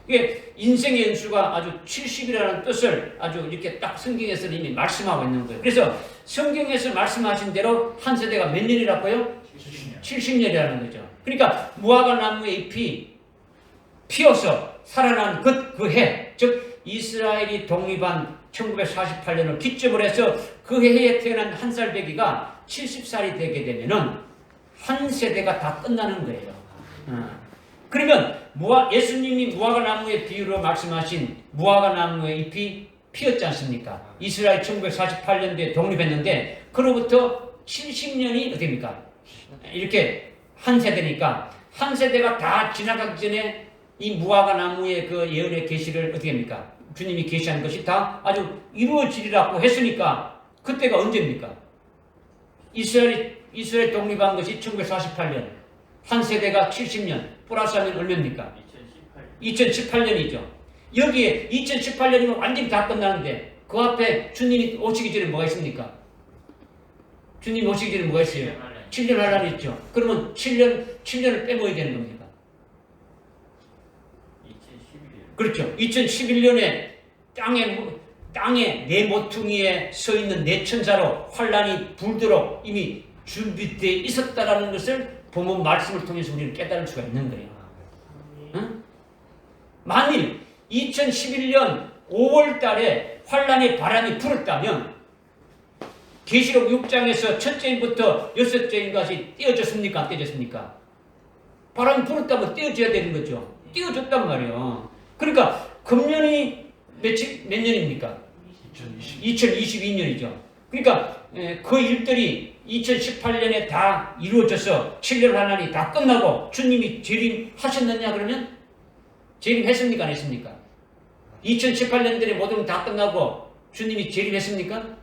Speaker 1: 이게 인생의 연수가 아주 70이라는 뜻을 아주 이렇게 딱 성경에서 이미 말씀하고 있는 거예요. 그래서 성경에서 말씀하신 대로 한 세대가 몇 년이라고요? 70년이라는 거죠. 그러니까 무화과 나무의 잎이 피어서 살아난 그 해, 즉 이스라엘이 독립한 1948년을 기점으로 해서 그 해에 태어난 한 살 배기가 70살이 되게 되면은 한 세대가 다 끝나는 거예요. 그러면 예수님이 무화과 나무의 비유로 말씀하신 무화과 나무의 잎이 피었지 않습니까? 이스라엘 1948년도에 독립했는데 그로부터 70년이 어떻습니까? 이렇게 한 세대니까 한 세대가 다 지나가기 전에 이 무화과 나무의 그 예언의 계시를 어떻게 합니까? 주님이 계시한 것이 다 아주 이루어지리라고 했으니까 그때가 언제입니까? 이스라엘 독립한 것이 1948년, 한 세대가 70년, 플러스하면 얼마입니까? 2018년이죠. 여기에 2018년이면 완전히 다 끝나는데 그 앞에 주님이 오시기 전에 뭐가 있습니까? 주님이 오시기 전에 뭐가 있어요? 7년 할 날이 있죠. 그러면 7년을 빼먹어야 되는 겁니까? 2011년. 그렇죠. 2011년에 땅에 내 모퉁이에 서 있는 내 천사로 환란이 불도록 이미 준비되어 있었다라는 것을 본문 말씀을 통해서 우리는 깨달을 수가 있는 거예요. 응? 만일 2011년 5월 달에 환란의 바람이 불었다면 계시록 6장에서 첫째 인부터 여섯째 인까지 떼어졌습니까? 안 떼어졌습니까? 바람이 불었다면 떼어져야 되는 거죠. 떼어졌단 말이에요. 그러니까 금년이 몇 년입니까? 2022년이죠. 그러니까 그 일들이 2018년에 다 이루어져서 7년 환란이 다 끝나고 주님이 재림하셨느냐 그러면 재림했습니까? 안 했습니까? 2018년들의 모든 다 끝나고 주님이 재림했습니까?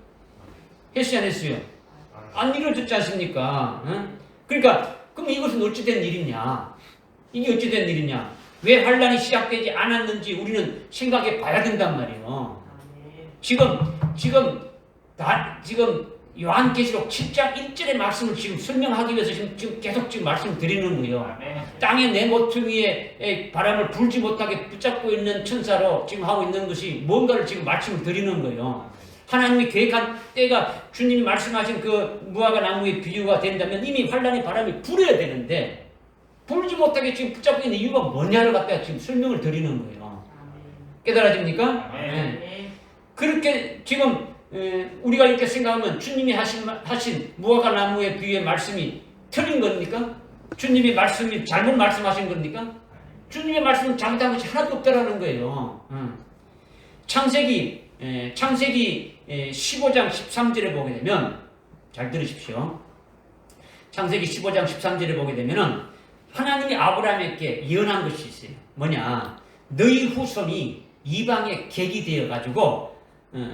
Speaker 1: 했어요? 안 했어요? 안 이루어졌지 않습니까? 응? 그러니까 그럼 이것은 어찌된 일이냐? 이게 어찌된 일이냐? 왜 환란이 시작되지 않았는지 우리는 생각해 봐야 된단 말이에요. 지금 요한계시록 7장 1절의 말씀을 지금 설명하기 위해서 지금 계속 말씀을 드리는 거예요. 땅에 내 모퉁이에 바람을 불지 못하게 붙잡고 있는 천사로 지금 하고 있는 것이 뭔가를 지금 말씀을 드리는 거예요. 하나님이 계획한 때가 주님이 말씀하신 그 무화과 나무의 비유가 된다면 이미 환란의 바람이 불어야 되는데 불지 못하게 지금 붙잡고 있는 이유가 뭐냐를 갖다가 지금 설명을 드리는 거예요. 깨달아집니까? 네. 그렇게 지금 우리가 이렇게 생각하면 주님이 하신 무화과 나무의 비유의 말씀이 틀린 겁니까? 주님의 말씀이 잘못 말씀하신 겁니까? 주님의 말씀은 잘못한 것이 하나도 없다라는 거예요. 창세기 15장 13절에 보게 되면 잘 들으십시오. 창세기 15장 13절에 보게 되면은 하나님이 아브라함에게 예언한 것이 있어요. 뭐냐? 너희 후손이 이방의 객이 되어가지고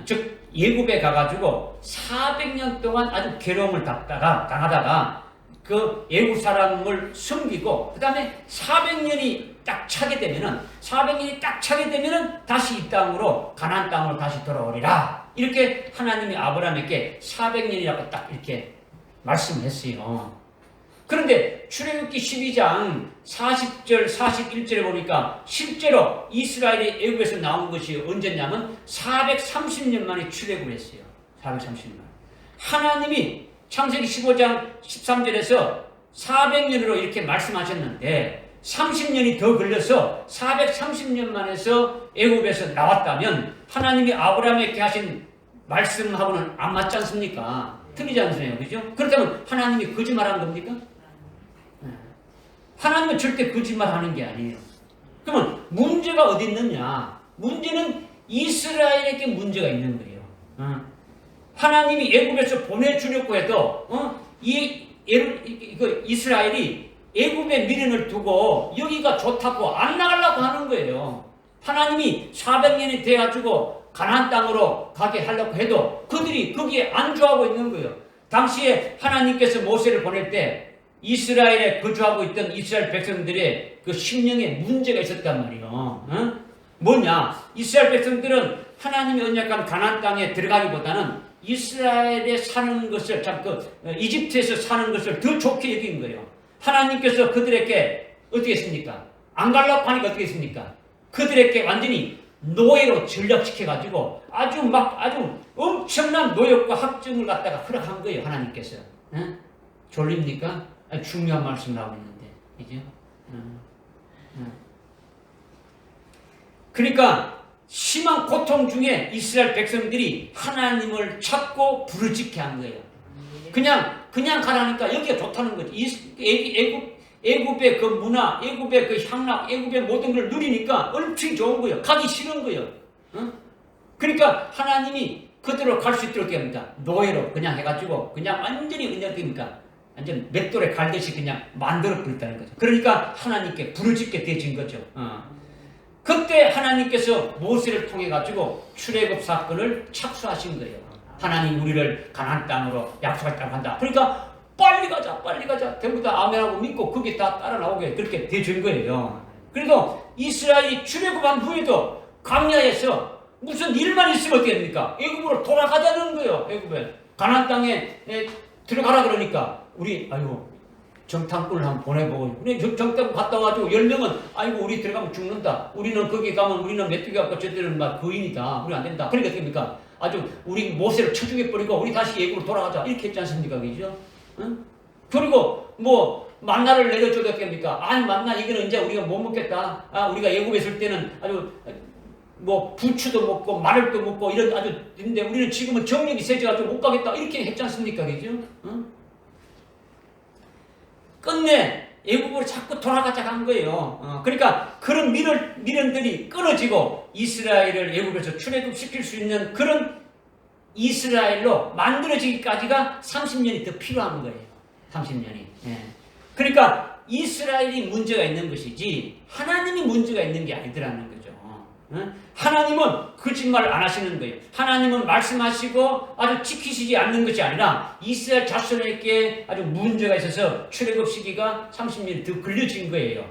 Speaker 1: 즉 예굽에 가가지고 400년 동안 아주 괴로움을 당하다가 그 예굽 사람을 섬기고 그 다음에 400년이 딱 차게 되면은 다시 이 땅으로 가나안 땅으로 다시 돌아오리라. 이렇게 하나님이 아브라함에게 400년이라고 딱 이렇게 말씀을 했어요. 그런데 출애굽기 12장 40절 41절에 보니까 실제로 이스라엘이 애굽에서 나온 것이 언제냐면 430년 만에 출애굽을 했어요. 430년. 하나님이 창세기 15장 13절에서 400년으로 이렇게 말씀하셨는데 30년이 더 걸려서 430년 만에서 애굽에서 나왔다면 하나님이 아브라함에게 하신 말씀하고는 안 맞지 않습니까? 틀리지 않으세요? 그죠? 그렇다면 하나님이 거짓말한 겁니까? 하나님은 절대 거짓말하는 게 아니에요. 그러면 문제가 어디 있느냐? 문제는 이스라엘에게 문제가 있는 거예요. 하나님이 애굽에서 보내주려고 해도 이스라엘이 애굽의 미련을 두고 여기가 좋다고 안 나가려고 하는 거예요. 하나님이 400년이 돼가지고 가나안 땅으로 가게 하려고 해도 그들이 거기에 안주하고 있는 거예요. 당시에 하나님께서 모세를 보낼 때 이스라엘에 거주하고 있던 이스라엘 백성들의 그 심령에 문제가 있었단 말이에요. 뭐냐? 이스라엘 백성들은 하나님이 언약한 가나안 땅에 들어가기보다는 이스라엘에 사는 것을, 이집트에서 사는 것을 더 좋게 여긴 거예요. 하나님께서 그들에게 어떻게 했습니까? 안 가려고 하니까 어떻게 했습니까? 그들에게 완전히 노예로 전락시켜가지고 아주 엄청난 노역과 학증을 갖다가 허락한 거예요, 하나님께서. 졸립니까? 중요한 말씀을 하고 있는데, 그죠? 그러니까 심한 고통 중에 이스라엘 백성들이 하나님을 찾고 부르짖게 한 거예요. 그냥 가라니까 여기가 좋다는 거지. 애굽의 그 문화, 애굽의 그 향락, 애굽의 모든 걸 누리니까 엄청 좋은 거예요. 가기 싫은 거예요. 그러니까 하나님이 그대로 갈 수 있도록 합니다. 노예로 그냥 해가지고 그냥 완전히 그냥 완전 맷돌에 갈듯이 그냥 만들어 버렸다는 거죠. 그러니까 하나님께 부르짖게 되진 거죠. 그때 하나님께서 모세를 통해 가지고 출애굽 사건을 착수하신 거예요. 하나님 우리를 가나안 땅으로 약속할 땅 간다. 그러니까 빨리 가자. 전부 다 아멘하고 믿고 그게 다 따라 나오게 그렇게 되준 거예요. 그래도 이스라엘이 출애굽한 후에도 광야에서 무슨 일만 있으면 어떻게 됩니까? 애굽으로 돌아가자는 거예요. 애굽에 가나안 땅에 들어가라 그러니까 우리 정탐꾼을 한번 보내보고 우리 정탐꾼 갔다 와가지고 10명은 우리 들어가면 죽는다. 우리는 거기 가면 우리는 메뚜기 갖고 저들은 막 거인이다. 우리 안 된다. 그러니까 어떻게 됩니까? 우리 모세를 쳐 죽여버리고 우리 다시 애굽으로 돌아가자. 이렇게 했지 않습니까? 그죠? 그리고 만나를 내려줘도 어떻습니까? 만나 이거는 이제 우리가 못 먹겠다. 우리가 애굽에 있을 때는 아주 부추도 먹고 마늘도 먹고 이런 있는데 우리는 지금은 정력이 세져가지고 못 가겠다. 이렇게 했지 않습니까? 그죠? 끝내 애굽으로 자꾸 돌아가자 한 거예요. 그러니까 그런 미련들이 끊어지고 이스라엘을 애굽에서 출애굽시킬 수 있는 그런 이스라엘로 만들어지기까지가 30년이 더 필요한 거예요. 30년이. 그러니까 이스라엘이 문제가 있는 것이지 하나님이 문제가 있는 게 아니더라는 거죠. 하나님은 거짓말을 안 하시는 거예요. 하나님은 말씀하시고 아주 지키시지 않는 것이 아니라 이스라엘 자손에게 아주 문제가 있어서 출애굽 시기가 30년이 더 걸려진 거예요.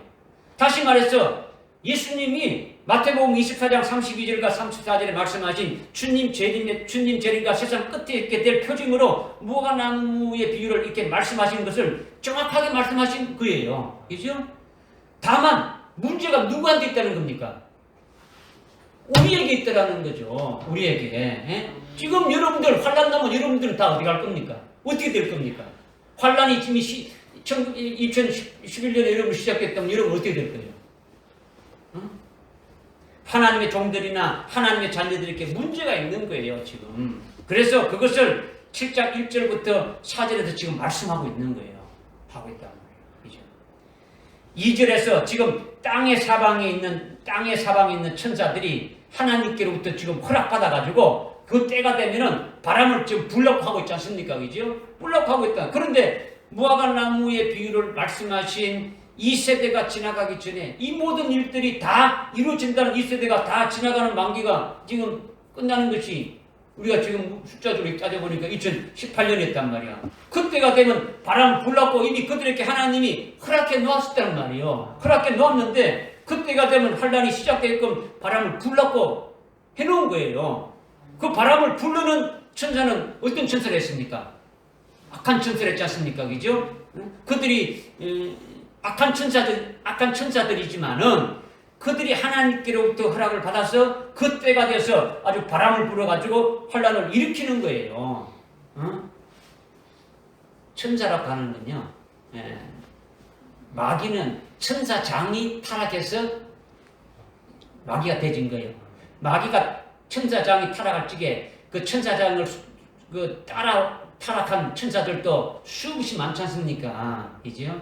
Speaker 1: 다시 말해서 예수님이 마태복음 24장 32절과 34절에 말씀하신 주님 재림과 세상 끝에 있게 될 표징으로 무화과나무의 비유를 이렇게 말씀하신 것을 정확하게 말씀하신 거예요. 그죠? 다만 문제가 누구한테 있다는 겁니까? 우리에게 있다라는 거죠. 우리에게. 지금 여러분들 환란 나면 여러분들은 다 어디 갈 겁니까? 어떻게 될 겁니까? 환란이 이미 2011년에 여러분 시작됐다면 여러분 어떻게 될 거예요? 하나님의 종들이나 하나님의 자녀들에게 문제가 있는 거예요, 지금. 그래서 그것을 7장 1절부터 4절에서 지금 말씀하고 있는 거예요. 하고 있단 말이에요. 2절에서 지금 땅의 사방에 있는 천사들이 하나님께로부터 지금 허락받아가지고 그 때가 되면은 바람을 지금 불려고 하고 있지 않습니까? 그죠? 불려고 하고 있다. 그런데 무화과나무의 비유를 말씀하신 이 세대가 지나가기 전에 이 모든 일들이 다 이루어진다는 이 세대가 다 지나가는 만기가 지금 끝나는 것이 우리가 지금 숫자적으로 따져보니까 2018년이었단 말이야. 그때가 되면 바람 불났고 이미 그들에게 하나님이 허락해 놓았었단 말이에요. 허락해 놓았는데 그때가 되면 환란이 시작되게끔 바람을 불렀고 해놓은 거예요. 그 바람을 부르는 천사는 어떤 천사를 했습니까? 악한 천사를 했지 않습니까? 그죠? 그들이 악한 천사들이지만은 그들이 하나님께로부터 허락을 받아서 그때가 돼서 아주 바람을 불어가지고 환란을 일으키는 거예요. 천사라고 하는 건요. 마귀는 천사장이 타락해서 마귀가 되진 거예요. 마귀가 천사장이 타락할 적에 그 천사장을 그 따라 타락한 천사들도 수없이 많지 않습니까? 그죠?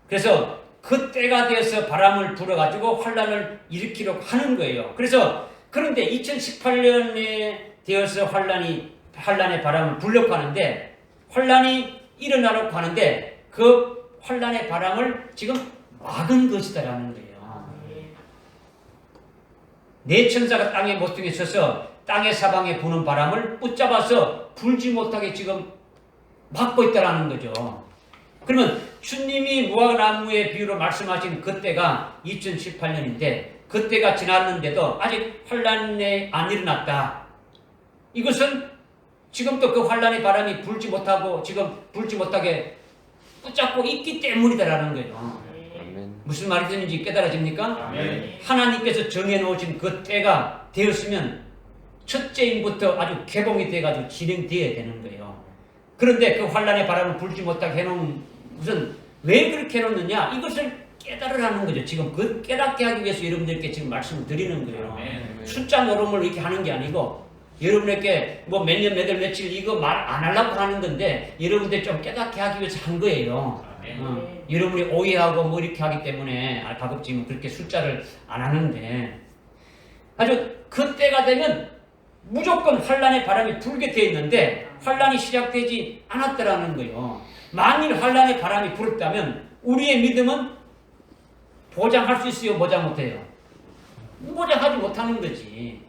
Speaker 1: 그래서 그 때가 되어서 바람을 불어가지고 환란을 일으키려고 하는 거예요. 그래서 그런데 2018년에 되어서 환란의 바람을 불려고 하는데 환란이 일어나려고 하는데 그 환란의 바람을 지금 막은 것이다라는 거예요. 네 천사가 땅의 모퉁이에 서서 땅의 사방에 부는 바람을 붙잡아서 불지 못하게 지금 막고 있다라는 거죠. 그러면 주님이 무화과나무의 비유로 말씀하신 그때가 2018년인데 그때가 지났는데도 아직 환란이 안 일어났다. 이것은 지금도 그 환란의 바람이 불지 못하게 붙잡고 있기 때문이다라는 거예요. 무슨 말이 되는지 깨달아집니까? 하나님께서 정해놓으신 그 때가 되었으면 첫째인부터 아주 개봉이 돼가지고 진행되어야 되는 거예요. 그런데 그 환란의 바람을 불지 못하게 해놓은 것은 왜 그렇게 해놓느냐? 이것을 깨달으라는 거죠. 지금 그 깨닫게 하기 위해서 여러분들께 지금 말씀을 드리는 거예요. 숫자 노름을 이렇게 하는 게 아니고 여러분에게 뭐 몇 년, 몇 월, 며칠 이거 말 안 하려고 하는 건데 여러분들 좀 깨닫게 하기 위해서 한 거예요. 여러분이 오해하고 뭐 이렇게 하기 때문에 가급적이면 그렇게 숫자를 안 하는데 아주 그때가 되면 무조건 환란의 바람이 불게 되어 있는데 환란이 시작되지 않았더라는 거예요. 만일 환란의 바람이 불었다면 우리의 믿음은 보장할 수 있어요? 보장 못해요? 보장하지 못하는 거지.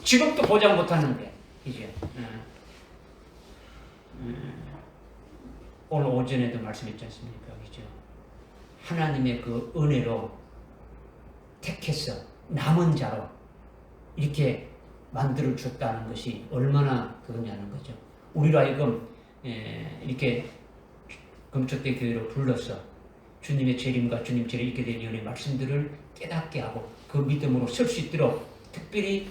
Speaker 1: 지금도 보장 못하는데 이제 오늘 오전에도 말씀했지 않습니까? 그죠? 하나님의 그 은혜로 택해서 남은 자로 이렇게 만들어 줬다는 것이 얼마나 그거냐는 거죠. 우리로 하여금 이렇게 금초대 교회로 불러서 주님의 재림과 주님 재림 있게 된 연의 말씀들을 깨닫게 하고 그 믿음으로 설 수 있도록 특별히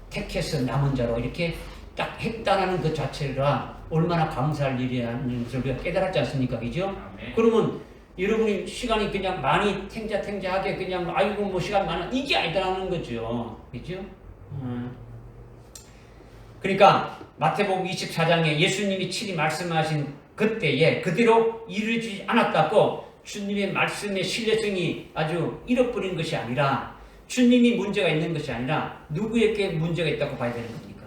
Speaker 1: 택해서 남은 자로 이렇게 딱 했다는 그 자체가 얼마나 감사할 일이라는 것을 우리가 깨달았지 않습니까? 그죠? 그러면 여러분이 시간이 그냥 많이 탱자하게 그냥 아이고 뭐 시간 많아 이게 아니다라는 거죠. 그죠? 그러니까 마태복음 24장에 예수님이 친히 말씀하신 그때에 그대로 이루어지지 않았다고 주님의 말씀의 신뢰성이 아주 잃어버린 것이 아니라 주님이 문제가 있는 것이 아니라 누구에게 문제가 있다고 봐야 되는 겁니까?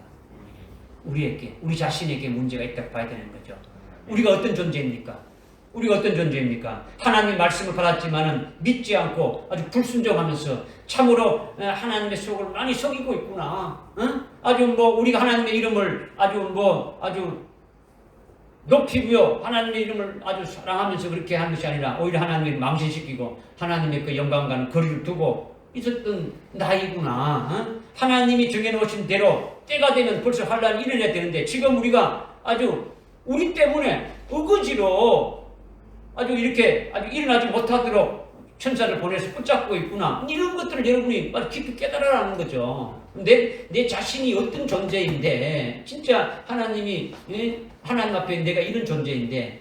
Speaker 1: 우리에게, 우리 자신에게 문제가 있다고 봐야 되는 거죠. 우리가 어떤 존재입니까? 하나님의 말씀을 받았지만은 믿지 않고 아주 불순종하면서 참으로 하나님의 속을 많이 속이고 있구나. 아주 뭐 우리가 하나님의 이름을 아주 높이고요. 하나님의 이름을 아주 사랑하면서 그렇게 하는 것이 아니라 오히려 하나님을 망신시키고 하나님의 그 영광과는 거리를 두고 있었던 나이구나. 하나님이 정해놓으신 대로 때가 되면 벌써 환란이 일어나야 되는데 지금 우리가 아주 우리 때문에 의거지로 아주 이렇게 아주 일어나지 못하도록 천사를 보내서 붙잡고 있구나. 이런 것들을 여러분이 깊이 깨달아라는 거죠. 내 자신이 어떤 존재인데 진짜 하나님이 하나님 앞에 내가 이런 존재인데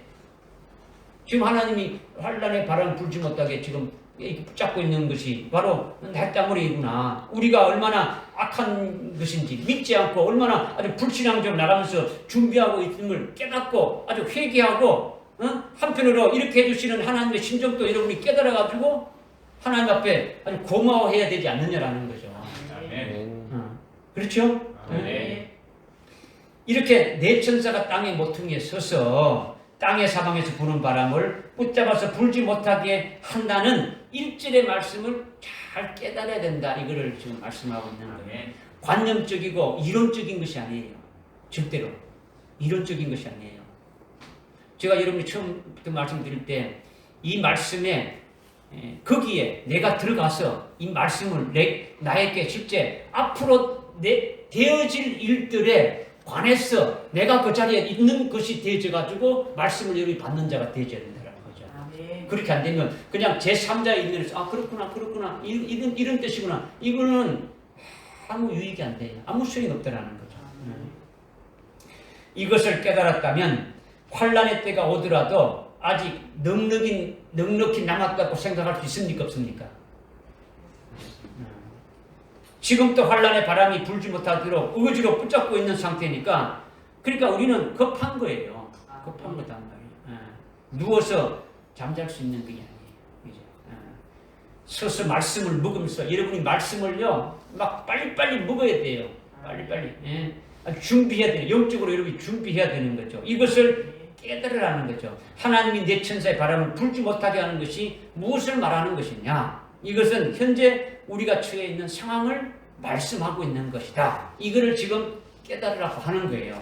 Speaker 1: 지금 하나님이 환란의 바람 불지 못하게 지금 이렇게 붙잡고 있는 것이 바로 내 때문이구나. 우리가 얼마나 악한 것인지 믿지 않고 얼마나 아주 불신앙적으로 나가면서 준비하고 있음을 깨닫고 아주 회개하고 한편으로 이렇게 해주시는 하나님의 심정도 여러분이 깨달아가지고 하나님 앞에 아주 고마워해야 되지 않느냐라는 거죠. 그렇죠? 이렇게 네 천사가 땅의 모퉁이에 서서 땅의 사방에서 부는 바람을 붙잡아서 불지 못하게 한다는 1절의 말씀을 잘 깨달아야 된다. 이거를 지금 말씀하고 있는 거예요. 관념적이고 이론적인 것이 아니에요. 절대로. 이론적인 것이 아니에요. 제가 여러분이 처음부터 말씀드릴 때 이 말씀에 거기에 내가 들어가서 이 말씀을 나에게 실제 앞으로 되어질 일들에 관해서 내가 그 자리에 있는 것이 되어져가지고 말씀을 여러분이 받는 자가 되어져야 된다는 거죠. 그렇게 안 되면 그냥 제3자의 입면에서 그렇구나 이런 뜻이구나. 이거는 아무 유익이 안 돼요. 아무 소용이 없다라는 거죠. 이것을 깨달았다면 환란의 때가 오더라도 아직 넉넉히 남았다고 생각할 수 있습니까? 없습니까? 지금도 환란의 바람이 불지 못하도록 의지로 붙잡고 있는 상태니까 그러니까 우리는 급한 거예요. 급한 거단 말이에요. 누워서 잠잘 수 있는 게 아니에요. 서서 말씀을 먹으면서 여러분이 말씀을요 막 빨리빨리 먹어야 돼요. 빨리빨리. 준비해야 돼요. 영적으로 여러분이 준비해야 되는 거죠. 이것을 깨달으라는 거죠. 하나님이 내 천사의 바람을 불지 못하게 하는 것이 무엇을 말하는 것이냐? 이것은 현재 우리가 처해 있는 상황을 말씀하고 있는 것이다. 이거를 지금 깨달으라고 하는 거예요.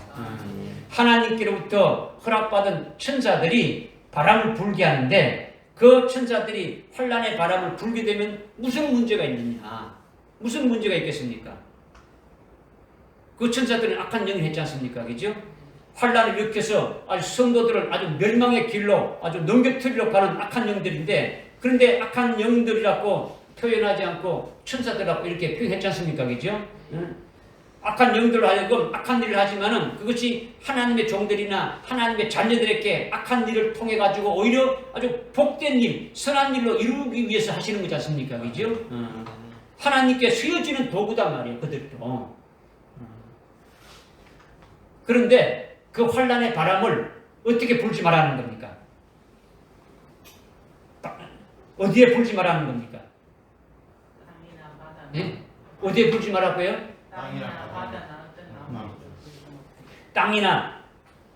Speaker 1: 하나님께로부터 허락받은 천사들이 바람을 불게 하는데 그 천사들이 환란의 바람을 불게 되면 무슨 문제가 있느냐? 무슨 문제가 있겠습니까? 그 천사들은 악한 영을 했지 않습니까? 그죠? 환란을 일으켜서 아주 성도들을 아주 멸망의 길로 아주 넘겨뜨리려고 하는 악한 영들인데 그런데 악한 영들이라고 표현하지 않고 천사들이라고 이렇게 표현했지 않습니까? 그죠? 악한 영들로 하여금 악한 일을 하지만은 그것이 하나님의 종들이나 하나님의 자녀들에게 악한 일을 통해 가지고 오히려 아주 복된 일, 선한 일로 이루기 위해서 하시는 거지 않습니까? 그죠? 하나님께 쓰여지는 도구단 말이에요. 그들도. 그런데 그 환란의 바람을 어떻게 불지 말라는 겁니까? 어디에 불지 말라는 겁니까?
Speaker 2: 땅이나 바다.
Speaker 1: 네? 어디에 불지 말라고요?
Speaker 2: 땅이나 바다나 어떤 나무.
Speaker 1: 땅이나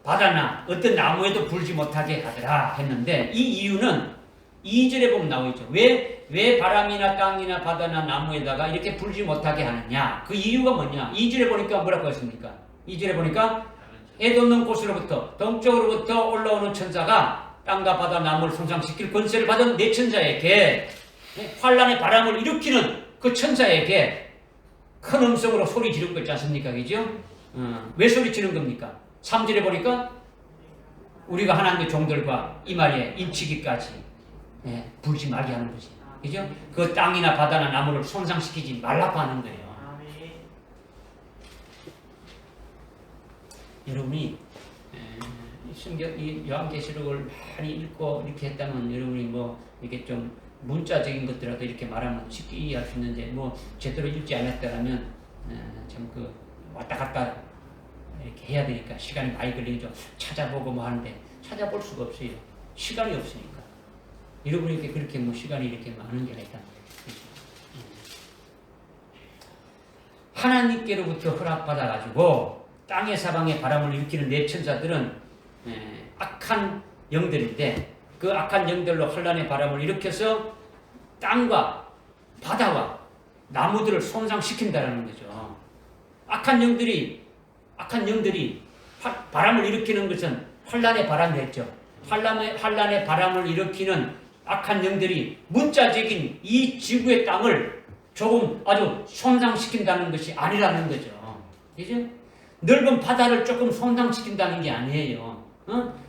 Speaker 1: 바다나 어떤 나무에도 불지 못하게 하더라 했는데 이 이유는 2절에 보면 나오죠. 왜 바람이나 땅이나 바다나 나무에다가 이렇게 불지 못하게 하느냐? 그 이유가 뭐냐? 2절에 보니까 뭐라고 했습니까? 2절에 보니까 애 돋는 곳으로부터 동쪽으로부터 올라오는 천사가 땅과 바다 나무를 손상시킬 권세를 받은 내 천사에게 환란의 바람을 일으키는 그 천사에게 큰 음성으로 소리 지르고 있지 않습니까? 그죠? 왜 소리 지르는 겁니까? 3절에 보니까 우리가 하나님의 종들과 이 말에 인치기까지 불지 말게 하는 거지. 그죠? 그 땅이나 바다나 나무를 손상시키지 말라고 하는 거예요. 여러분이 이 요한계시록을 많이 읽고 이렇게 했다면 여러분이 뭐 이렇게 좀 문자적인 것들라도 이렇게 말하면 쉽게 이해할 수 있는데 뭐 제대로 읽지 않았다라면 참 그 왔다 갔다 이렇게 해야 되니까 시간이 많이 걸리죠. 찾아보고 뭐 하는데 찾아볼 수가 없어요. 시간이 없으니까. 여러분에게 그렇게 뭐 시간이 이렇게 많은 게 아니다. 하나님께로부터 허락받아가지고 땅의 사방에 바람을 일으키는 내 천사들은 악한 영들인데 그 악한 영들로 환란의 바람을 일으켜서 땅과 바다와 나무들을 손상시킨다는 거죠. 악한 영들이 바람을 일으키는 것은 환란의 바람이 했죠. 환란의 바람을 일으키는 악한 영들이 문자적인 이 지구의 땅을 조금 아주 손상시킨다는 것이 아니라는 거죠. 그죠? 넓은 바다를 조금 손상시킨다는 게 아니에요.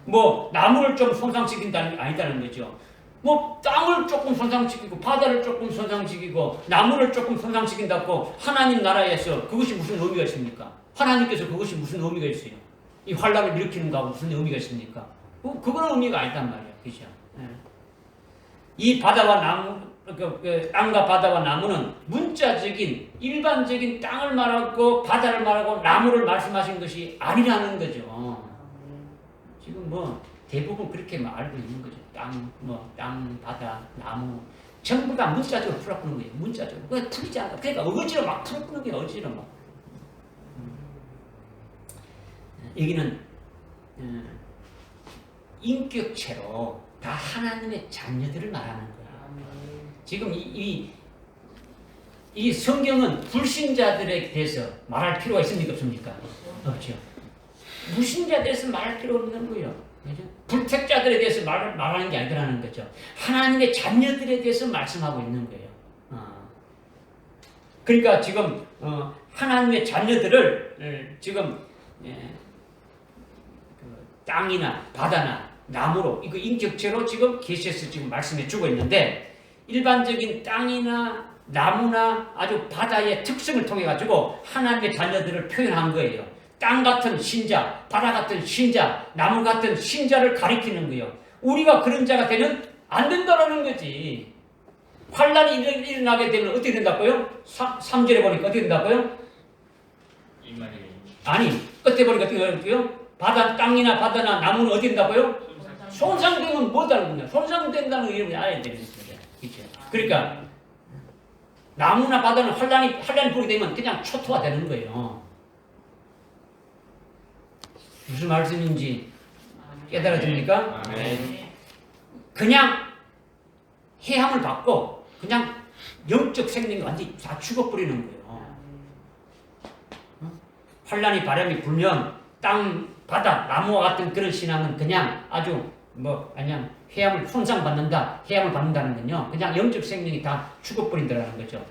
Speaker 1: 뭐 나무를 좀 손상시킨다는 게 아니다는 거죠. 뭐 땅을 조금 손상시키고 바다를 조금 손상시키고 나무를 조금 손상시킨다고 하나님 나라에서 그것이 무슨 의미가 있습니까? 하나님께서 그것이 무슨 의미가 있어요? 이 환란을 일으키는 거하고 무슨 의미가 있습니까? 그건 의미가 아니단 말이에요. 그죠? 이 바다와 나무, 땅과 바다와 나무는 문자적인 일반적인 땅을 말하고 바다를 말하고 나무를 말씀하신 것이 아니라는 거죠. 지금 뭐 대부분 그렇게 알고 있는 거죠. 땅, 바다, 나무 전부 다 문자적으로 풀어보는 거예요. 문자적으로. 그게 풀리지 않아. 그러니까 어거지로 막 풀어보는 거예요. 어거지로 막. 여기는 인격체로 다 하나님의 자녀들을 말하는 거예요. 지금 이 성경은 불신자들에 대해서 말할 필요가 있습니까? 없습니까? 없죠. 무신자에 대해서 말할 필요 없는 거예요. 그죠? 불택자들에 대해서 말하는 게 아니라는 거죠. 하나님의 자녀들에 대해서 말씀하고 있는 거예요. 그러니까 지금 하나님의 자녀들을 지금 땅이나 바다나 나무로 이거 인격체로 지금 계시에서 지금 말씀해 주고 있는데 일반적인 땅이나 나무나 아주 바다의 특성을 통해 가지고 하나님의 자녀들을 표현한 거예요. 땅 같은 신자, 바다 같은 신자, 나무 같은 신자를 가리키는 거예요. 우리가 그런 자가 되면 안 된다라는 거지. 환란이 일어나게 되면 어떻게 된다고요? 3절에 보니까 어떻게 된다고요? 아니, 끝에 보니까 어떻게 된다고요? 땅이나 바다나 나무는 어떻게 된다고요? 손상되면 뭐다는 거냐? 손상된다는 걸 알아야 되는 거죠. 그렇죠? 그러니까 나무나 바다는 환란이 보게 되면 그냥 초토화되는 거예요. 무슨 말씀인지 깨달아집니까? 그냥 해함을 받고 그냥 영적 생명이 완전히 다 죽어버리는 거예요. 환란이 바람이 불면 땅, 바다, 나무와 같은 그런 신앙은 그냥 아주 그냥 해함을 손상받는다, 해함을 받는다는 건요. 그냥 영적 생명이 다 죽어버린다는 거죠.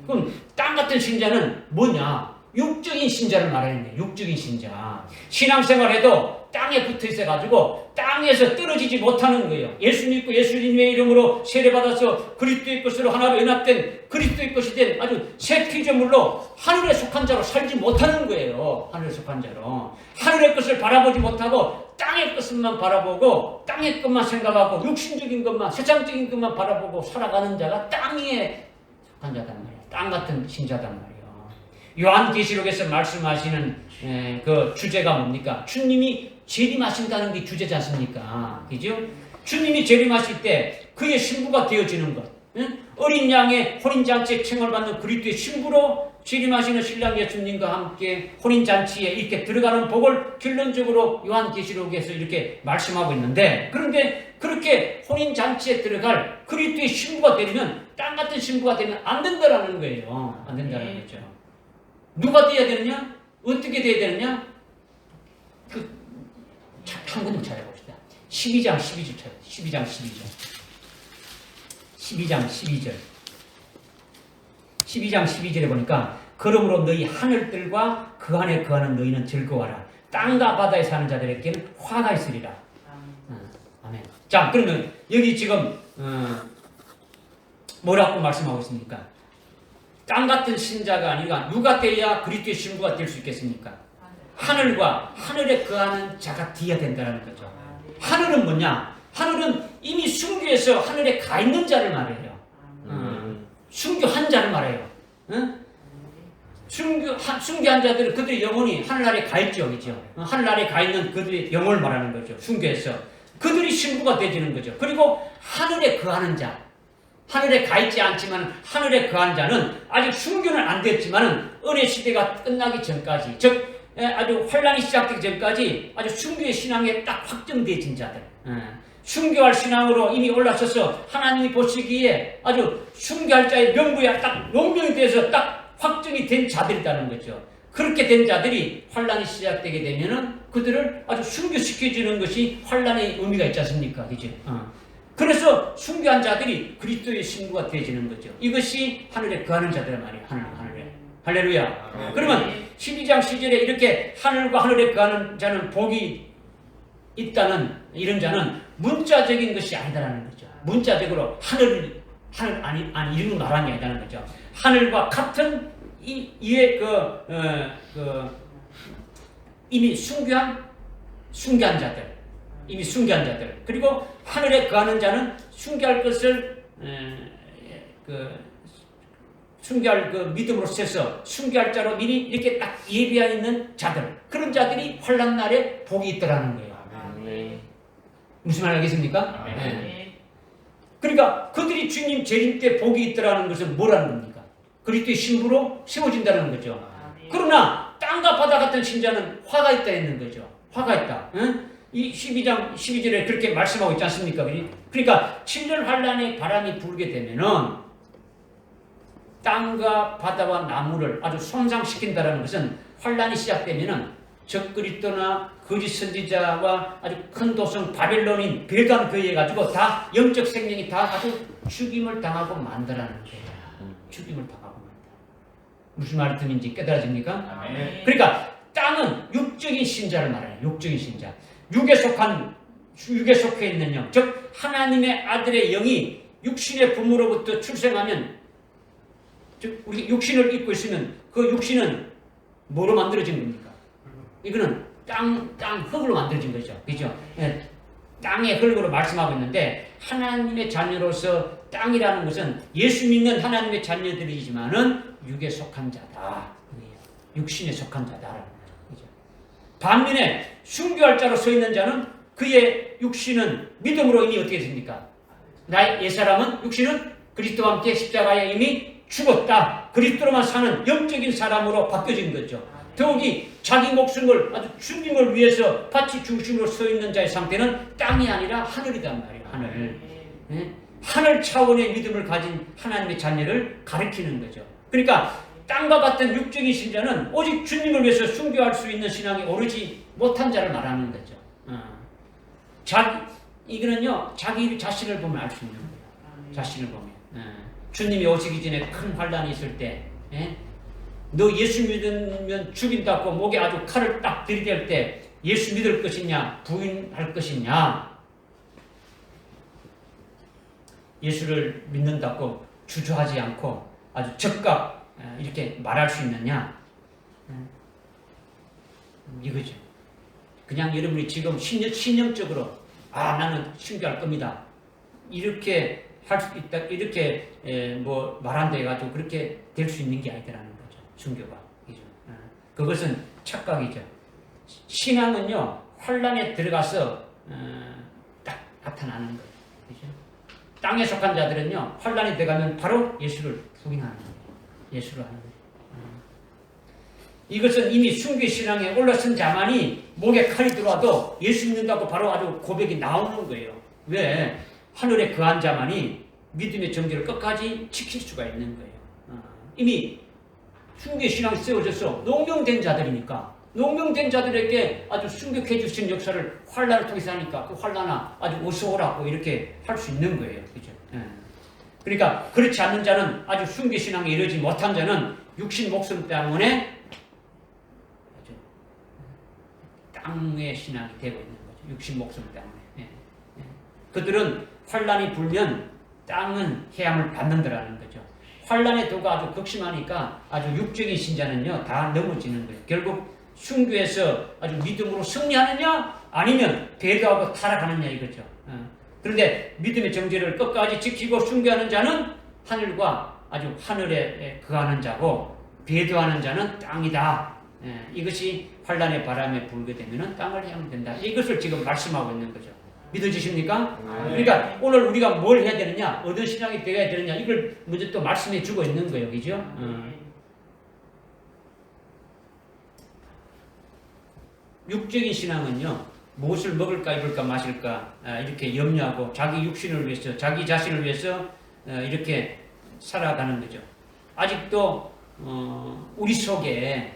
Speaker 1: 그럼 땅 같은 신자는 뭐냐? 육적인 신자를 말하는 거예요. 육적인 신자. 신앙생활해도 땅에 붙어 있어가지고 땅에서 떨어지지 못하는 거예요. 예수 믿고 예수님의 이름으로 세례받아서 그리스도의 것으로 하나로 연합된 그리스도의 것이 된 아주 새 피조물로 하늘에 속한 자로 살지 못하는 거예요. 하늘에 속한 자로. 하늘의 것을 바라보지 못하고 땅의 것만 바라보고 땅의 것만 생각하고 육신적인 것만 세상적인 것만 바라보고 살아가는 자가 땅에 속한 자단 말이에요. 땅 같은 신자단 말이에요. 요한계시록에서 말씀하시는 그 주제가 뭡니까? 주님이 재림하신다는 게 주제지 않습니까? 그죠? 주님이 재림하실 때 그의 신부가 되어지는 것. 어린 양의 혼인잔치에 칭을 받는 그리스도의 신부로 재림하시는 신랑 예수님과 함께 혼인잔치에 이렇게 들어가는 복을 결론적으로 요한계시록에서 이렇게 말씀하고 있는데, 그런데 그렇게 혼인잔치에 들어갈 그리스도의 신부가 되면 땅 같은 신부가 되면 안 된다라는 거예요. 안 된다는 거죠. 누가 돼야 되느냐? 어떻게 돼야 되느냐? 한 군데 찾아봅시다. 12장 12절 찾아봅시다. 12장 12절. 12장 12절에 보니까 그러므로 너희 하늘들과 그 안에 거하는 너희는 즐거워하라. 땅과 바다에 사는 자들에게는 화가 있으리라. 아멘. 자, 그러면 여기 지금 뭐라고 말씀하고 있습니까? 땅 같은 신자가 아니라 누가 돼야 그리스도의 신부가 될 수 있겠습니까? 하늘과 하늘에 거하는 자가 되어야 된다는 거죠. 하늘은 뭐냐? 하늘은 이미 순교해서 하늘에 가 있는 자를 말해요. 순교한 자를 말해요. 순교한 자들은 그들의 영혼이 하늘나라에 가 있죠. 그죠? 하늘나라에 가 있는 그들의 영혼을 말하는 거죠. 순교해서. 그들이 신부가 되지는 거죠. 그리고 하늘에 거하는 자. 하늘에 가 있지 않지만 하늘에 거한 자는 아직 순교는 안 됐지만 은혜 시대가 끝나기 전까지, 즉 아주 환란이 시작되기 전까지 아주 순교의 신앙에 딱 확정되어진 자들, 순교할 신앙으로 이미 올라서서 하나님이 보시기에 아주 순교할 자의 명부에 딱 용명이 돼서 딱 확정이 된 자들이라는 거죠. 그렇게 된 자들이 환란이 시작되게 되면은 그들을 아주 순교시켜주는 것이 환란의 의미가 있지 않습니까? 그죠? 그래서 순교한 자들이 그리스도의 신부가 되어지는 거죠. 이것이 하늘에 거하는 자들 말이에요. 하늘에. 할렐루야. 그러면 12장 10절에 이렇게 하늘과 하늘에 거하는 자는 복이 있다는 이런 자는 문자적인 것이 아니다라는 거죠. 문자적으로 하늘 아니 이런 말하는 게 아니라는 거죠. 하늘과 같은 이에 이미 순교한 자들. 이미 순교한 자들. 그리고 하늘에 거하는 자는 순교할 것을 순교할 그 믿음으로 써서 순교할 자로 미리 이렇게 딱 예비하여 있는 자들. 그런 자들이 환난 날에 복이 있더라는 거예요. 무슨 말 알겠습니까? 네. 그러니까 그들이 주님 재림 때 복이 있더라는 것은 뭐라는 겁니까? 그리스도의 신부로 세워진다는 거죠. 그러나 땅과 바다 같은 신자는 화가 있다 했는 거죠. 화가 있다. 이 12장 12절에 그렇게 말씀하고 있지 않습니까? 그러니까 7년 환란의 바람이 불게 되면은 땅과 바다와 나무를 아주 손상시킨다는 것은 환란이 시작되면은 적그리스도나 거짓 선지자와 아주 큰 도성 바벨론인 배단 그에 가지고 다 영적 생명이 다 아주 죽임을 당하고 만다라는 거예요. 죽임을 당하고 만다. 무슨 말씀인지 깨달아집니까? 그러니까 땅은 육적인 신자를 말해요. 육적인 신자. 육에 속해 있는 영, 즉 하나님의 아들의 영이 육신의 부모로부터 출생하면, 즉 우리 육신을 입고 있으면 그 육신은 뭐로 만들어진 겁니까? 이거는 땅 흙으로 만들어진 거죠. 그죠? 예, 땅의 흙으로 말씀하고 있는데 하나님의 자녀로서 땅이라는 것은 예수 믿는 하나님의 자녀들이지만은 육에 속한 자다. 육신에 속한 자다라는 거죠. 반면에 순교할 자로 서 있는 자는 그의 육신은 믿음으로 이미 어떻게 됩니까? 나의 옛사람은 육신은 그리스도와 함께 십자가에 이미 죽었다. 그리스도로만 사는 영적인 사람으로 바뀌어진 거죠. 더욱이 자기 목숨을 아주 주님을 위해서 바치 중심으로 서 있는 자의 상태는 땅이 아니라 하늘이란 말이에요. 하늘. 네? 하늘 차원의 믿음을 가진 하나님의 자녀를 가리키는 거죠. 그러니까 땅과 같은 육적인 신자는 오직 주님을 위해서 순교할 수 있는 신앙이 오르지 못한 자를 말하는 거죠. 이거는요, 자기 자신을 보면 알 수 있는 거예요. 자신을 보면. 주님이 오시기 전에 큰 환란이 있을 때, 너 예수 믿으면 죽인다고 목에 아주 칼을 딱 들이댈 때 예수 믿을 것이냐, 부인할 것이냐, 예수를 믿는다고 주저하지 않고 아주 적각 이렇게 말할 수 있느냐, 이거죠. 그냥 여러분이 지금 신념적으로 나는 순교할 겁니다. 이렇게 할 수 있다, 이렇게 뭐 말한다 해가지고 그렇게 될 수 있는 게 아니라는 거죠. 순교가. 그죠? 그것은 착각이죠. 신앙은요, 환란에 들어가서 딱 나타나는 거예요. 그죠? 땅에 속한 자들은요, 환란에 들어가면 바로 예수를 부인하는 거예요. 예수를 하는 거예요. 이것은 이미 순교 신앙에 올라선 자만이 목에 칼이 들어와도 예수 믿는다고 바로 아주 고백이 나오는 거예요. 왜? 하늘에 거한 자만이 믿음의 정죄를 끝까지 지킬 수가 있는 거예요. 이미 순교 신앙이 세워져서 농명된 자들이니까 농명된 자들에게 아주 순교해 주신 역사를 환란을 통해서 하니까 그 환란아 아주 어서 오라고 이렇게 할 수 있는 거예요. 그죠? 그러니까 그렇지 않는 자는 아주 순교 신앙에 이르지 못한 자는 육신 목숨 때문에 땅의 신앙이 되고 있는 거죠. 육신 목숨 때문에. 그들은 환란이 불면 땅은 해함을 받는다라는 거죠. 환란의 도가 아주 극심하니까 아주 육적인 신자는요 다 넘어지는 거예요. 결국 순교에서 아주 믿음으로 승리하느냐 아니면 배도하고 타락하느냐 이거죠. 그런데 믿음의 정죄를 끝까지 지키고 순교하는 자는 하늘과 아주 하늘에 거하는 자고 배도하는 자는 땅이다. 이것이 환란의 바람에 불게 되면 땅을 향하면 된다. 이것을 지금 말씀하고 있는 거죠. 믿어지십니까? 그러니까 오늘 우리가 뭘 해야 되느냐, 어떤 신앙이 되어야 되느냐, 이걸 먼저 또 말씀해 주고 있는 거예요. 그죠? 육적인 신앙은요, 무엇을 먹을까, 입을까, 마실까, 이렇게 염려하고 자기 육신을 위해서, 자기 자신을 위해서 이렇게 살아가는 거죠. 아직도 우리 속에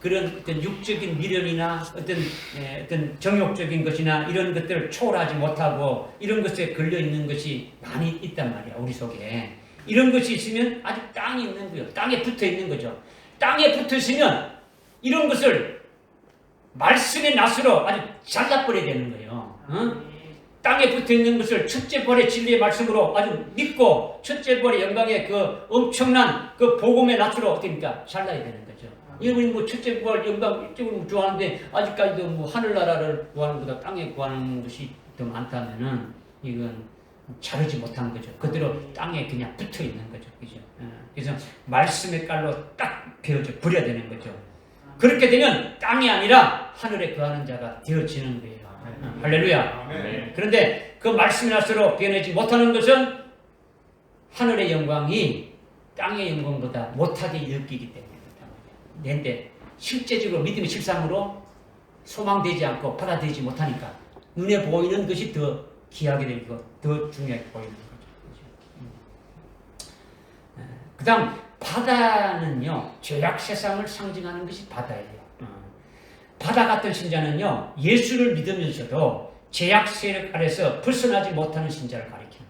Speaker 1: 그런 어떤 육적인 미련이나 어떤 정욕적인 것이나 이런 것들을 초월하지 못하고 이런 것에 걸려 있는 것이 많이 있단 말이야, 우리 속에. 이런 것이 있으면 아직 땅이 있는 거예요. 땅에 붙어 있는 거죠. 땅에 붙어 있으면 이런 것을 말씀의 낫으로 아주 잘라버려야 되는 거예요. 땅에 붙어 있는 것을 첫째 벌의 진리의 말씀으로 아주 믿고 첫째 벌의 영광의 그 엄청난 그 복음의 낫으로 어떻습니까? 잘라야 되는 거죠. 여러분이 뭐 첫째 구할 영광 이쪽을 좋아하는데 아직까지도 뭐 하늘나라를 구하는 것보다 땅에 구하는 것이 더 많다면은 이건 자르지 못한 거죠. 그대로 땅에 그냥 붙어 있는 거죠. 그죠? 그래서 말씀의 깔로 딱 베어져 버려야 되는 거죠. 그렇게 되면 땅이 아니라 하늘에 거하는 자가 되어지는 거예요. 할렐루야. 그런데 그 말씀의 낫으로 변하지 못하는 것은 하늘의 영광이 땅의 영광보다 못하게 여기기 때문에. 내인데 실제적으로 믿음의 실상으로 소망되지 않고 받아들이지 못하니까 눈에 보이는 것이 더 귀하게 되고 더 중요하게 보이는 거죠. 그 다음 바다는요 죄악 세상을 상징하는 것이 바다예요. 바다 같은 신자는요 예수를 믿으면서도 죄악 세력 아래서 벗어나지 못하는 신자를 가리키는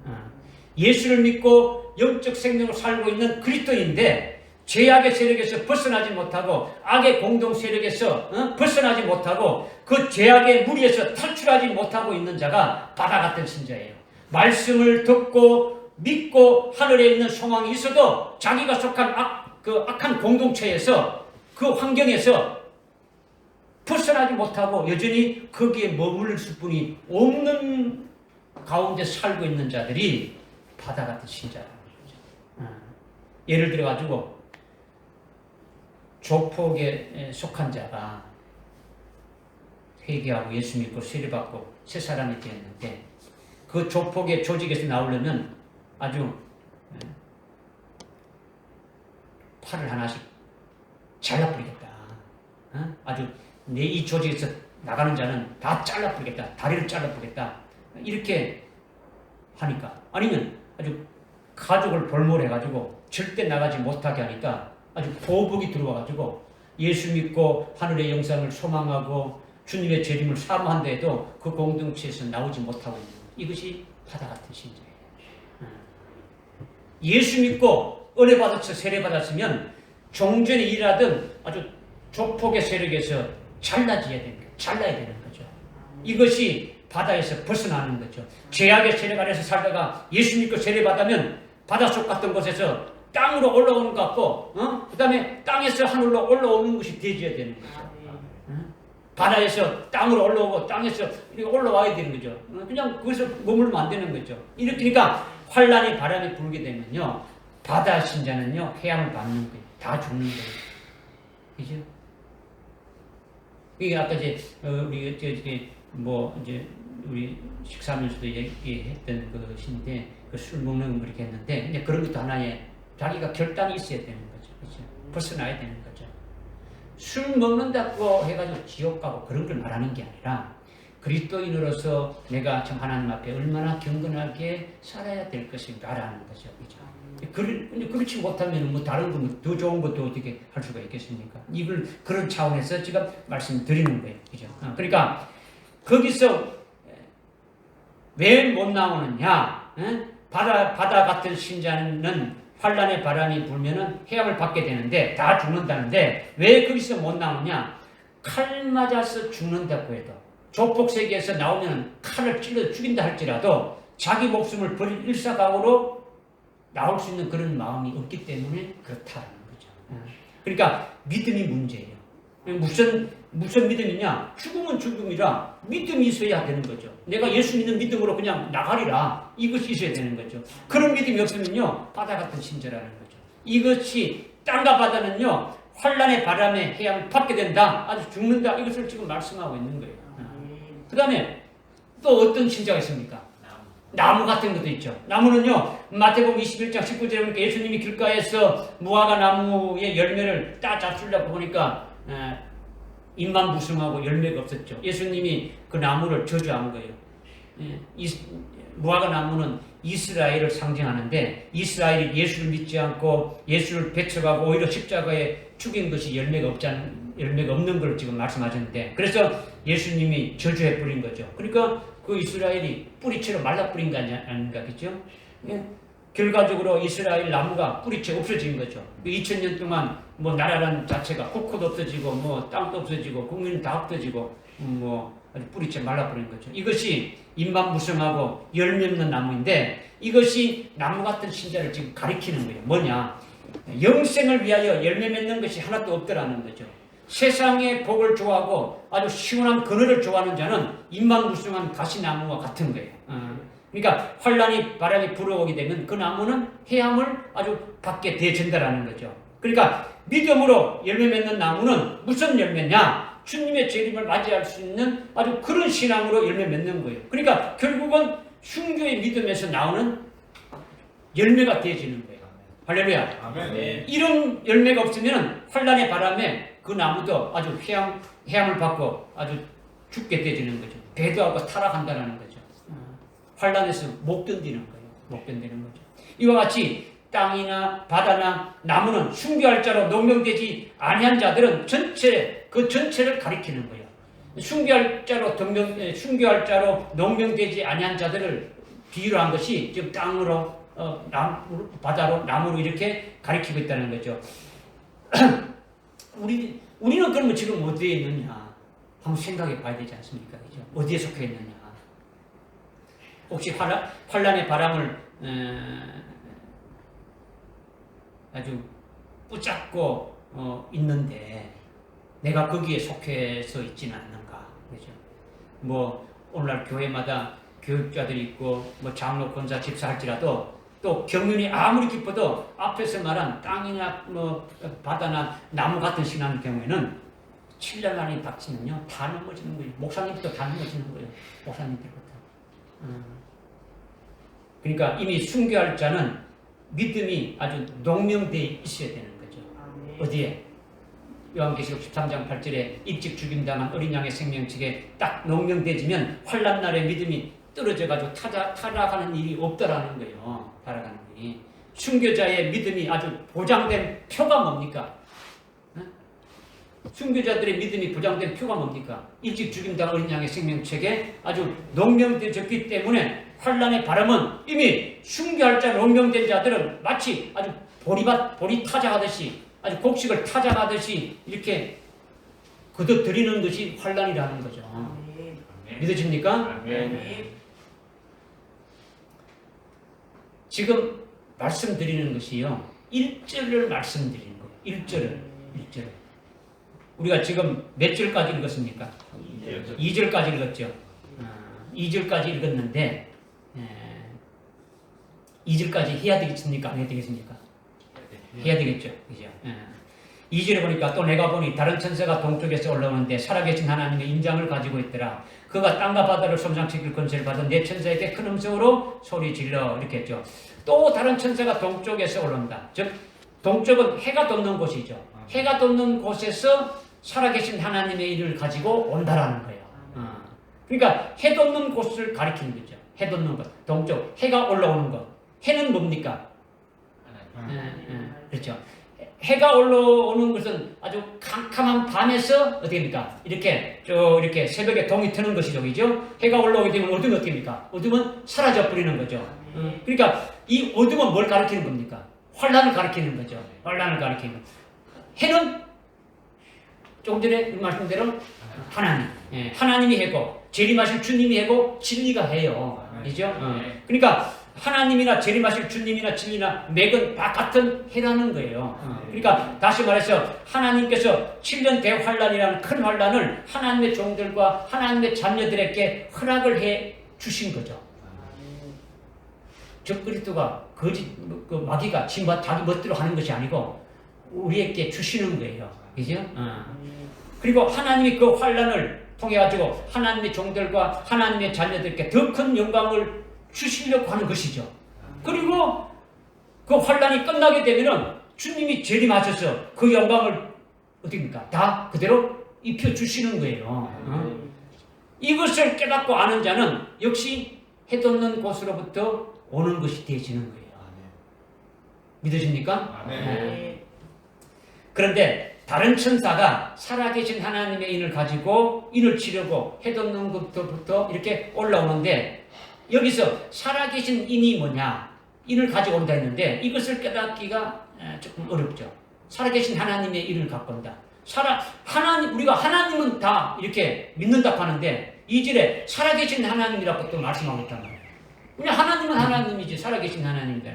Speaker 1: 거예요. 예수를 믿고 영적 생명을 살고 있는 그리스도인인데 죄악의 세력에서 벗어나지 못하고 악의 공동 세력에서 벗어나지 못하고 그 죄악의 무리에서 탈출하지 못하고 있는 자가 바다 같은 신자예요. 말씀을 듣고 믿고 하늘에 있는 소망이 있어도 자기가 속한 악한 공동체에서 그 환경에서 벗어나지 못하고 여전히 거기에 머무를 수뿐이 없는 가운데 살고 있는 자들이 바다 같은 신자라는 거죠. 예를 들어 가지고 조폭에 속한 자가 회개하고 예수 믿고 세례받고 새 사람이 되었는데 그 조폭의 조직에서 나오려면 아주 팔을 하나씩 잘라버리겠다. 아주 내 이 조직에서 나가는 자는 다 잘라버리겠다. 다리를 잘라버리겠다. 이렇게 하니까 아니면 아주 가족을 볼모해가지고 절대 나가지 못하게 하니까 아주 보복이 들어와가지고 예수 믿고 하늘의 영상을 소망하고 주님의 재림을 사모한다 해도 그 공동체에서 나오지 못하고 있는 거예요. 이것이 바다 같은 신자예요. 예수 믿고 은혜 받아서 세례 받았으면 종전에 일하던 아주 조폭의 세력에서 잘라야 되는 거죠. 이것이 바다에서 벗어나는 거죠. 죄악의 세력 아래서 살다가 예수 믿고 세례 받으면 바닷속 같은 곳에서 땅으로 올라오는 것 같고, 그 다음에 땅에서 하늘로 올라오는 것이 되어야 되는 거죠. 바다에서 땅으로 올라오고 땅에서 이렇게 올라와야 되는 거죠. 그냥 거기서 머물면 안 되는 거죠. 이렇게 그러니까 환란이 바람이 불게 되면요, 바다 신자는요 해양을 받는 거예요. 다 죽는 거예요. 그죠? 이게 아까 이제 우리 이제 우리 식사하면서도 얘기했던 것인데 그 술 먹는 거 그렇게 했는데 근데 그런 것도 하나의 자기가 결단이 있어야 되는 거죠. 그렇죠? 벗어나야 되는 거죠. 술 먹는다고 해가지고 지옥 가고 그런 걸 말하는 게 아니라 그리스도인으로서 내가 참 하나님 앞에 얼마나 경건하게 살아야 될 것인가라는 거죠. 그렇죠? 근데 그렇지 못하면 뭐 다른 거 더 좋은 것도 어떻게 할 수가 있겠습니까? 이걸 그런 차원에서 지금 말씀드리는 거예요. 그죠? 그러니까 거기서 왜 못 나오느냐? 바다 같은 신자는 환란의 바람이 불면은 해함을 받게 되는데 다 죽는다는데 왜 거기서 못 나오냐? 칼 맞아서 죽는다고 해도 조폭 세계에서 나오면 칼을 찔러 죽인다 할지라도 자기 목숨을 버릴 일사각오로 나올 수 있는 그런 마음이 없기 때문에 그렇다는 거죠. 그러니까 믿음이 문제예요. 무슨 믿음이냐? 죽음은 죽음이라 믿음이 있어야 되는 거죠. 내가 예수 믿는 믿음으로 그냥 나가리라. 이것이 있어야 되는 거죠. 그런 믿음이 없으면요, 바다 같은 신자라는 거죠. 이것이 땅과 바다는요, 환란의 바람에 해양을 받게 된다. 아주 죽는다. 이것을 지금 말씀하고 있는 거예요. 그 다음에 또 어떤 신자가 있습니까? 나무 같은 것도 있죠. 나무는요, 마태복음 21장 19절에 보니까 예수님이 길가에서 무화과 나무의 열매를 딱 잡수려고 보니까 잎만 무성하고 열매가 없었죠. 예수님이 그 나무를 저주한 거예요. 무화과 나무는 이스라엘을 상징하는데 이스라엘이 예수를 믿지 않고 예수를 배척하고 오히려 십자가에 죽인 것이 열매가 없는 걸 지금 말씀하셨는데 그래서 예수님이 저주해 버린 거죠. 그러니까 그 이스라엘이 뿌리채로 말라 뿌린 거 아닌가, 그죠? 결과적으로 이스라엘 나무가 뿌리채 없어진 거죠. 2000년 동안 뭐 나라라는 자체가 코코도 없어지고 뭐 땅도 없어지고 국민은 다 없어지고 뭐 아주 뿌리채 말라버린 거죠. 이것이 잎만 무성하고 열매 없는 나무인데 이것이 나무 같은 신자를 지금 가리키는 거예요. 뭐냐? 영생을 위하여 열매 맺는 것이 하나도 없더라는 거죠. 세상의 복을 좋아하고 아주 시원한 그늘을 좋아하는 자는 잎만 무성한 가시나무와 같은 거예요. 그러니까 환란이 바람이 불어오게 되면 그 나무는 해함을 아주 받게 되어진다라는 거죠. 그러니까 믿음으로 열매 맺는 나무는 무슨 열매냐? 주님의 재림을 맞이할 수 있는 아주 그런 신앙으로 열매 맺는 거예요. 그러니까 결국은 순교의 믿음에서 나오는 열매가 되어지는 거예요. 할렐루야.
Speaker 3: 아멘.
Speaker 1: 이런 열매가 없으면 환란의 바람에 그 나무도 아주 해함을 받고 아주 죽게 되어지는 거죠. 배도하고 타락한다는 거죠. 환란에서 못 견디는 거예요. 못 견디는 거죠. 이와 같이 땅이나 바다나 나무는 순교할 자로 농명되지 아니한 자들은 그 전체를 가리키는 거예요. 순교할 자로 농명되지 아니한 자들을 비유로 한 것이 지금 땅으로 바다로 나무로 이렇게 가리키고 있다는 거죠. 우리는 그러면 지금 어디에 있느냐? 한번 생각해 봐야 되지 않습니까? 그죠? 어디에 속해 있느냐? 혹시 환란의 바람을 아주 붙잡고 있는데 내가 거기에 속해서 있지는 않는가, 그죠? 뭐 오늘날 교회마다 교육자들이 있고 뭐 장로, 권사, 집사 할지라도 또 경륜이 아무리 깊어도 앞에서 말한 땅이나 뭐 바다나 나무 같은 신앙의 경우에는 7년 안에 닥치면요 다 넘어지는 거예요. 목사님부터 다 넘어지는 거예요. 목사님들부터. 그러니까 이미 순교할 자는 믿음이 아주 농명되어 있어야 되는 거죠. 어디에? 요한계시록 13장 8절에 일찍 죽임당한 어린 양의 생명책에 딱 농명되지면 환난 날에 믿음이 떨어져가지고 타락하는 일이 없더라는 거예요. 타락하는 일이. 순교자의 믿음이 아주 보장된 표가 뭡니까? 순교자들의 믿음이 보장된 표가 뭡니까? 일찍 죽임당한 어린 양의 생명책에 아주 농명되어졌기 때문에 환난의 바람은 이미 순교할 자 농명된 자들은 마치 아주 보리 타작하듯이 아주 곡식을 타작하듯이 이렇게 거둬들이는 것이 환난이라는 거죠. 믿으십니까? 지금 말씀드리는 것이요 1절을 말씀드리는 거예요. 1절을 우리가 지금 몇 절까지 읽었습니까? 2절까지 읽었죠. 2절까지 읽었는데 2절까지 해야 되겠습니까? 안 해야 되겠습니까? 해야 되겠죠. 그죠? 2절에 보니까 또 내가 보니 다른 천사가 동쪽에서 올라오는데 살아계신 하나님의 인장을 가지고 있더라. 그가 땅과 바다를 솜상치길 권세를 받은 내 천사에게 큰 음성으로 소리 질러 이렇게 했죠. 또 다른 천사가 동쪽에서 올라온다. 즉 동쪽은 해가 돋는 곳이죠. 해가 돋는 곳에서 살아계신 하나님의 일을 가지고 온다라는 거예요. 그러니까 해 돋는 곳을 가리키는 거죠. 해 돋는 곳, 동쪽, 해가 올라오는 곳. 해는 뭡니까? 그렇죠. 해가 올라오는 것은 아주 캄캄한 밤에서 어떻게 됩니까? 이렇게 새벽에 동이 트는 것이죠, 그죠? 해가 올라오게 되면 어둠이 어떻게 됩니까? 어둠은 사라져 버리는 거죠. 그러니까 이 어둠은 뭘 가리키는 겁니까? 환란을 가리키는 거죠. 환란을 가리키는 거. 해는 조금 전에 말씀대로 하나님, 하나님이 해고 재림하실 주님이 해고 진리가 해요, 그죠? 그러니까 하나님이나 재림하실 주님이나 진리나 맥은 다 같은 해라는 거예요. 그러니까 다시 말해서 하나님께서 7년 대환란이라는 큰 환란을 하나님의 종들과 하나님의 자녀들에게 허락을 해 주신 거죠. 적그리스도가 거짓 그 마귀가 자기 멋대로 하는 것이 아니고 우리에게 주시는 거예요. 그죠? 그리고 하나님이 그 환란을 통해 가지고 하나님의 종들과 하나님의 자녀들에게 더 큰 영광을 주시려고 하는 것이죠. 그리고 그 환란이 끝나게 되면은 주님이 재림하셔서 그 영광을 어떻게입니까? 다 그대로 입혀 주시는 거예요. 이것을 깨닫고 아는 자는 역시 해 돋는 곳으로부터 오는 것이 되어지는 거예요. 믿으십니까? 그런데 다른 천사가 살아계신 하나님의 인을 가지고 인을 치려고 해 돋는 곳부터 이렇게 올라오는데 여기서 살아계신 인이 뭐냐? 인을 가지고 온다 했는데 이것을 깨닫기가 조금 어렵죠. 살아계신 하나님의 인을 갖고 온다. 우리가 하나님은 다 이렇게 믿는다고 하는데 2절에 살아계신 하나님이라고 또 말씀하고 있단 말이에요. 그냥 하나님은 하나님이지 살아계신 하나님이다.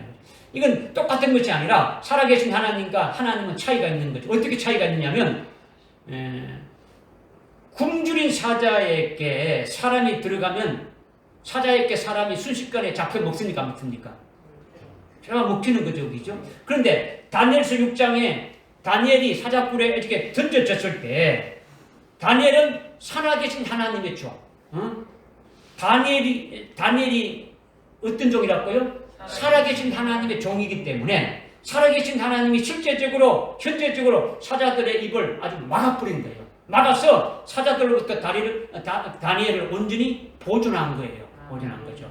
Speaker 1: 이건 똑같은 것이 아니라 살아계신 하나님과 하나님은 차이가 있는 거죠. 어떻게 차이가 있느냐면 굶주린 사자에게 사람이 들어가면 사자에게 사람이 순식간에 잡혀 먹습니까? 안 먹습니까? 제가 먹히는 거죠. 그죠? 그런데 다니엘서 6장에 다니엘이 사자굴에 이렇게 던져졌을 때 다니엘은 살아계신 하나님의 종. 다니엘이 어떤 종이라고요? 살아계신 하나님의 종이기 때문에 살아계신 하나님이 실제적으로 현재적으로 사자들의 입을 아주 막아버린 거예요. 막아서 사자들로부터 다니엘을 온전히 보존한 거예요. 보존한 거죠.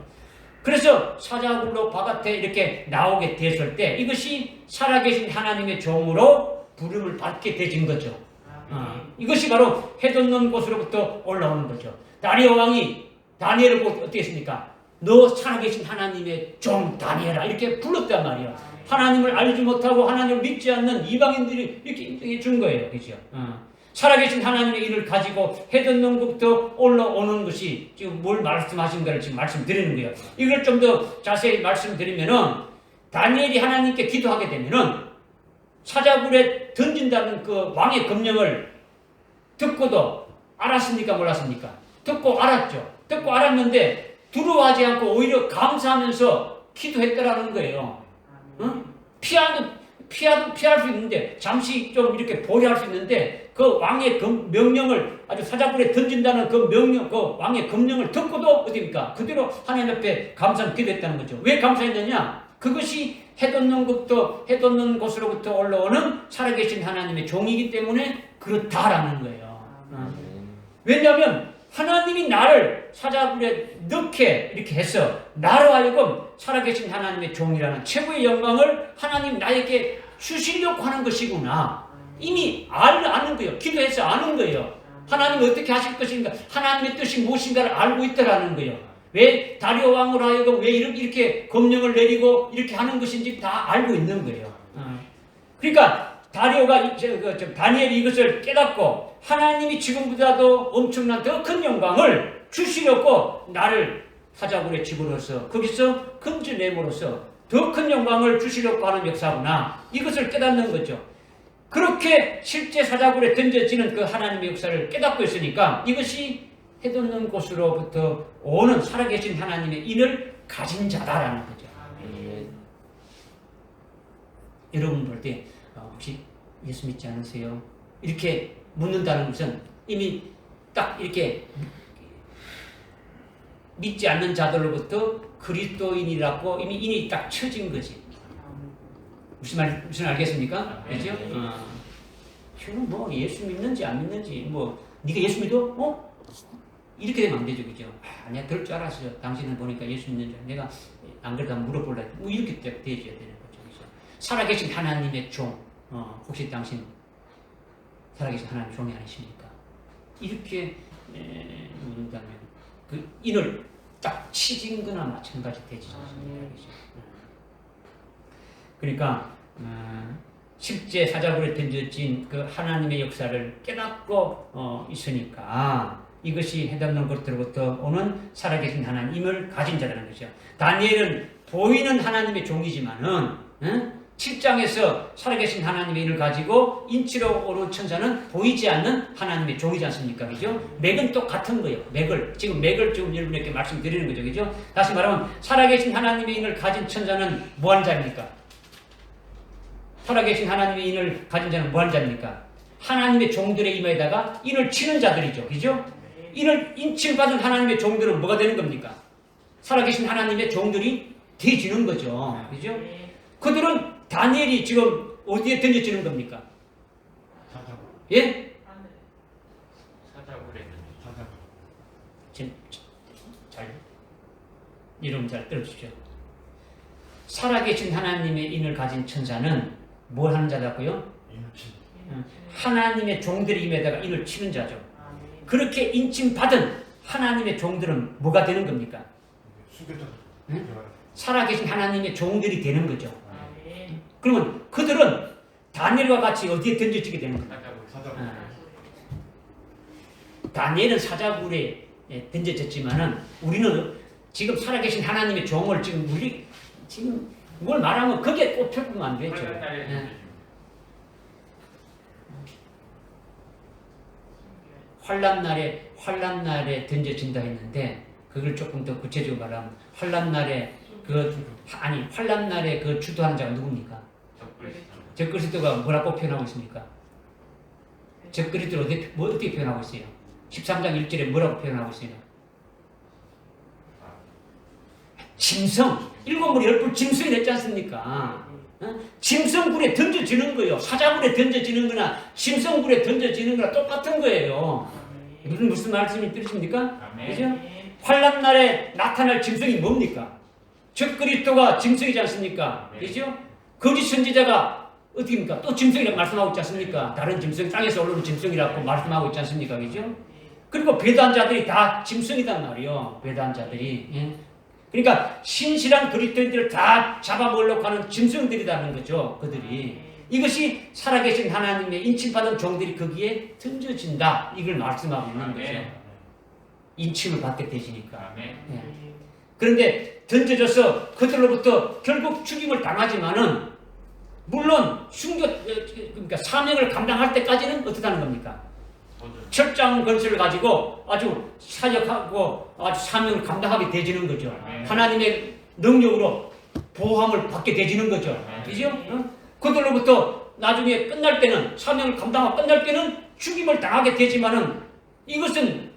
Speaker 1: 그래서 사자굴로 바깥에 이렇게 나오게 됐을 때 이것이 살아계신 하나님의 종으로 부름을 받게 되진 거죠. 이것이 바로 해 돋는 곳으로부터 올라오는 거죠. 다리오 왕이 다니엘을 보고 어떻게 했습니까? 너 살아계신 하나님의 종 다니엘아 이렇게 불렀단 말이에요. 하나님을 알지 못하고 하나님을 믿지 않는 이방인들이 이렇게 인정해 준 거예요. 그죠? 살아계신 하나님의 일을 가지고 해 돋는 곳부터 올라오는 것이 지금 뭘 말씀하신가를 지금 말씀드리는 거예요. 이걸 좀 더 자세히 말씀드리면은 다니엘이 하나님께 기도하게 되면은 사자굴에 던진다는 그 왕의 금령을 듣고도 알았습니까? 몰랐습니까? 듣고 알았죠. 듣고 알았는데 두려워하지 않고 오히려 감사하면서 기도했더라는 거예요. 응? 피할 수 있는데, 잠시 좀 이렇게 보류할 수 있는데, 그 왕의 명령을 아주 사자굴에 던진다는 그 명령, 그 왕의 금령을 듣고도 어디입니까? 그대로 하나님 앞에 감사를 기도했다는 거죠. 왜 감사했느냐? 그것이 해돋는 곳으로부터 올라오는 살아계신 하나님의 종이기 때문에 그렇다라는 거예요. 왜냐하면 하나님이 나를 사자굴에 넣게 이렇게 해서 나로 하여금 살아계신 하나님의 종이라는 최고의 영광을 하나님 나에게 주시려고 하는 것이구나. 이미 아는 거예요. 기도해서 아는 거예요. 하나님이 어떻게 하실 것인가, 하나님의 뜻이 무엇인가를 알고 있다라는 거예요. 왜 다리오 왕으로 하여금 왜 이렇게 검령을 내리고 이렇게 하는 것인지 다 알고 있는 거예요. 그러니까 다리오가 다니엘이 이것을 깨닫고 하나님이 지금보다도 엄청난 더 큰 영광을 주시려고 나를 사자굴에 집어넣어서 거기서 건져내므로써 더 큰 영광을 주시려고 하는 역사구나. 이것을 깨닫는 거죠. 그렇게 실제 사자굴에 던져지는 그 하나님의 역사를 깨닫고 있으니까 이것이 해돋는 곳으로부터 오는 살아계신 하나님의 인을 가진 자다라는 거죠. 여러분 볼 때 혹시 예수 믿지 않으세요? 이렇게 묻는다는 것은 이미 딱 이렇게 믿지 않는 자들로부터 그리스도인이라고 이미 인이 딱 쳐진 거지. 무슨 알겠습니까? 그렇죠? 지금 뭐 예수 믿는지 안 믿는지 뭐 네가 예수 믿어? 이렇게 되면 안 되죠, 그죠? 내가 그럴 줄 알았어요. 당신은 보니까 예수 믿는 줄 내가 안 그래도 한번 물어볼라. 뭐 이렇게 되어야 되는 거죠, 그죠? 살아계신 하나님의 종, 혹시 당신 살아계신 하나님의 종이 아니십니까? 이렇게 묻는다면 그 인을 딱 치진 거나 마찬가지 되지 않습니까? 그러니까 실제 사자굴에 던져진 그 하나님의 역사를 깨닫고 있으니까 이것이 해담는 것들로부터 오는 살아계신 하나님을 가진 자라는 것이죠. 다니엘은 보이는 하나님의 종이지만은 7장에서 살아계신 하나님의 인을 가지고 인치로 오는 천사는 보이지 않는 하나님의 종이지 않습니까? 그죠? 맥은 똑같은 거예요. 맥을 지금 여러분에게 말씀드리는 거죠. 그죠? 다시 말하면 살아계신 하나님의 인을 가진 천사는 뭐하는 자입니까? 살아계신 하나님의 인을 가진 자는 뭐하는 자입니까? 하나님의 종들의 임에다가 인을 치는 자들이죠. 그죠? 인을 인칭 받은 하나님의 종들은 뭐가 되는 겁니까? 살아계신 하나님의 종들이 되지는 거죠. 그죠? 그들은 다니엘이 지금 어디에 던져지는 겁니까?
Speaker 3: 사자굴.
Speaker 1: 예?
Speaker 3: 사자굴에
Speaker 1: 여러분 잘 들어주십시오. 살아계신 하나님의 인을 가진 천사는 뭘 하는 자다고요? 하나님의 종들의 임에다가 인을 치는 자죠. 그렇게 인칭받은 하나님의 종들은 뭐가 되는 겁니까? 살아계신 하나님의 종들이 되는 거죠. 그러면 그들은 다니엘과 같이 어디에 던져지게 되는 겁니까? 다니엘은 사자굴에 던져졌지만은 우리는 지금 살아계신 하나님의 종을 지금 뭘 말하면 거기에 꽂혀보면 안 되죠. 환란날에 던져진다 했는데 그걸 조금 더 구체적으로 말하면 환란날에 그 주도하는 자가 누굽니까? 적그리스도가 뭐라고 표현하고 있습니까? 적그리스도를 어떻게 표현하고 있어요? 13장 1절에 뭐라고 표현하고 있어요? 짐승, 7무리 10뿔 짐승이 됐지 않습니까? 짐승굴에 던져지는 거예요. 사자굴에 던져지는 거나 짐승굴에 던져지는 거나 똑같은 거예요. 무슨 말씀이 들으십니까? 그죠? 환란날에 나타날 짐승이 뭡니까? 적그리스도가 짐승이지 않습니까? 그죠? 거짓 선지자가 어떻게입니까? 또 짐승이라고 말씀하고 있지 않습니까? 다른 짐승, 땅에서 올라오는 짐승이라고 말씀하고 있지 않습니까? 그죠? 그리고 배단자들이 다 짐승이단 말이에요. 배단자들이. 예? 그러니까 신실한 그리스도인들을 다 잡아먹으려고 하는 짐승들이라는 거죠. 그들이. 이것이 살아계신 하나님의 인침받은 종들이 거기에 던져진다. 이걸 말씀하고 있는 거죠. 인침을 받게 되시니까. 예. 그런데 던져져서 그들로부터 결국 죽임을 당하지만은 물론 그러니까 사명을 감당할 때까지는 어떻게 하는 겁니까? 철장 건설을 가지고 아주 사역하고 아주 사명을 감당하게 되지는 거죠. 하나님의 능력으로 보호함을 받게 되지는 거죠. 그죠? 그들로부터 나중에 끝날 때는 사명을 감당하고 끝날 때는 죽임을 당하게 되지만은 이것은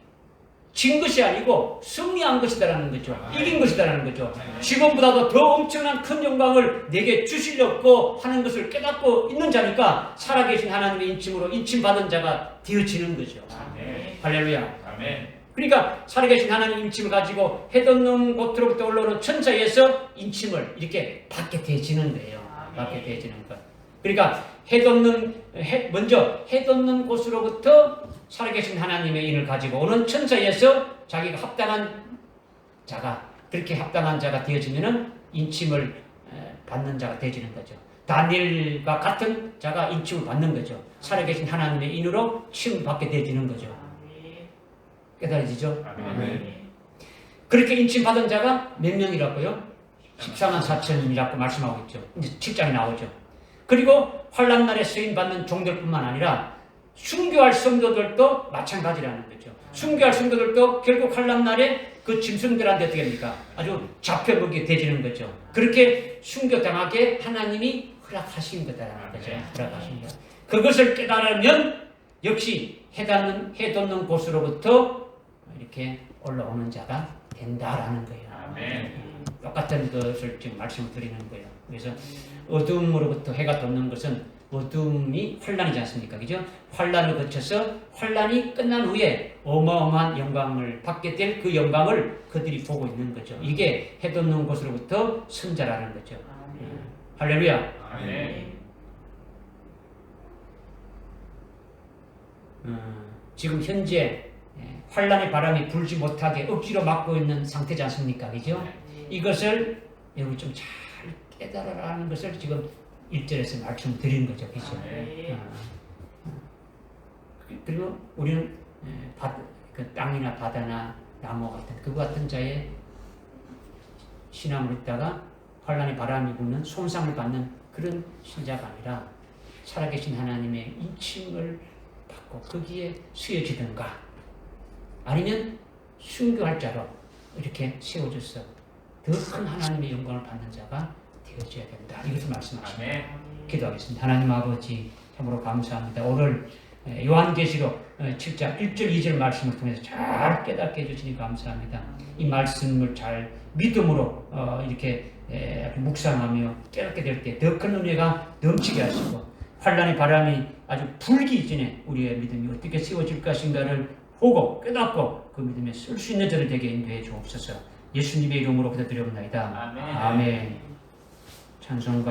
Speaker 1: 진 것이 아니고 승리한 것이다라는 거죠. 이긴 것이다라는 거죠. 지금보다도 더 엄청난 큰 영광을 내게 주시려고 하는 것을 깨닫고 있는 자니까 살아계신 하나님의 인침으로 인침받은 자가 되어지는 거죠. 할렐루야. 그러니까 살아계신 하나님 인침을 가지고 해돋는 곳으로부터 올라오는 천사에서 인침을 이렇게 받게 되지는 거예요. 받게 되지는 것. 그러니까 먼저 해돋는 곳으로부터 살아계신 하나님의 인을 가지고 오는 천사에서 자기가 합당한 자가 그렇게 합당한 자가 되어지면은 인침을 받는 자가 되어지는 거죠. 다니엘과 같은 자가 인침을 받는 거죠. 살아계신 하나님의 인으로 침 받게 되어지는 거죠. 깨달아지죠? 그렇게 인침 받은 자가 몇 명이라고요? 14만 4천이라고 말씀하고 있죠. 이제 7장에 나오죠. 그리고 환난 날에 쓰임 받는 종들뿐만 아니라 순교할 성도들도 마찬가지라는 거죠. 순교할 성도들도 결국 환난 날에 그 짐승들한테 어떻게 합니까? 아주 잡혀먹게 되지는 거죠. 그렇게 순교당하게 하나님이 허락하신 거다라는 거죠. 허락하신 거. 그것을 깨달으면 역시 해돋는 곳으로부터 이렇게 올라오는 자가 된다라는 거예요. 똑같은 것을 지금 말씀을 드리는 거예요. 그래서 어둠으로부터 해가 돋는 것은 어둠이 환란이지 않습니까? 그죠? 환란을 거쳐서 환란이 끝난 후에 어마어마한 영광을 받게 될 그 영광을 그들이 보고 있는 거죠. 이게 해돋는 곳으로부터 선자라는 거죠. 할렐루야. 지금 현재 환란의 바람이 불지 못하게 억지로 막고 있는 상태지 않습니까? 그죠? 이것을 여러분 좀 잘 깨달아라는 것을 지금 1절에서 말씀드린 거죠. 그죠? 그리고 우리는 그 땅이나 바다나 나무 같은 그와 같은 자의 신앙을 있다가 환란의 바람이 부는 손상을 받는 그런 신자가 아니라 살아계신 하나님의 인침을 받고 거기에 쓰여지든가 아니면 순교할 자로 이렇게 세워져서 더 큰 하나님의 영광을 받는 자가 되어져야 된다. 이것을 말씀하십니다. 기도하겠습니다. 하나님 아버지 참으로 감사합니다. 오늘 요한계시록 7장 1절 2절 말씀을 통해서 잘 깨닫게 해주시니 감사합니다. 이 말씀을 잘 믿음으로 이렇게 묵상하며 깨닫게 될 때 더 큰 은혜가 넘치게 하시고 환란의 바람이 아주 불기 이전에 우리의 믿음이 어떻게 세워질 것인가를 보고 깨닫고 그 믿음에 쓸 수 있는 자를 되게 인도해 주옵소서. 예수님의 이름으로 기도드려옵나이다. 아멘. 찬송가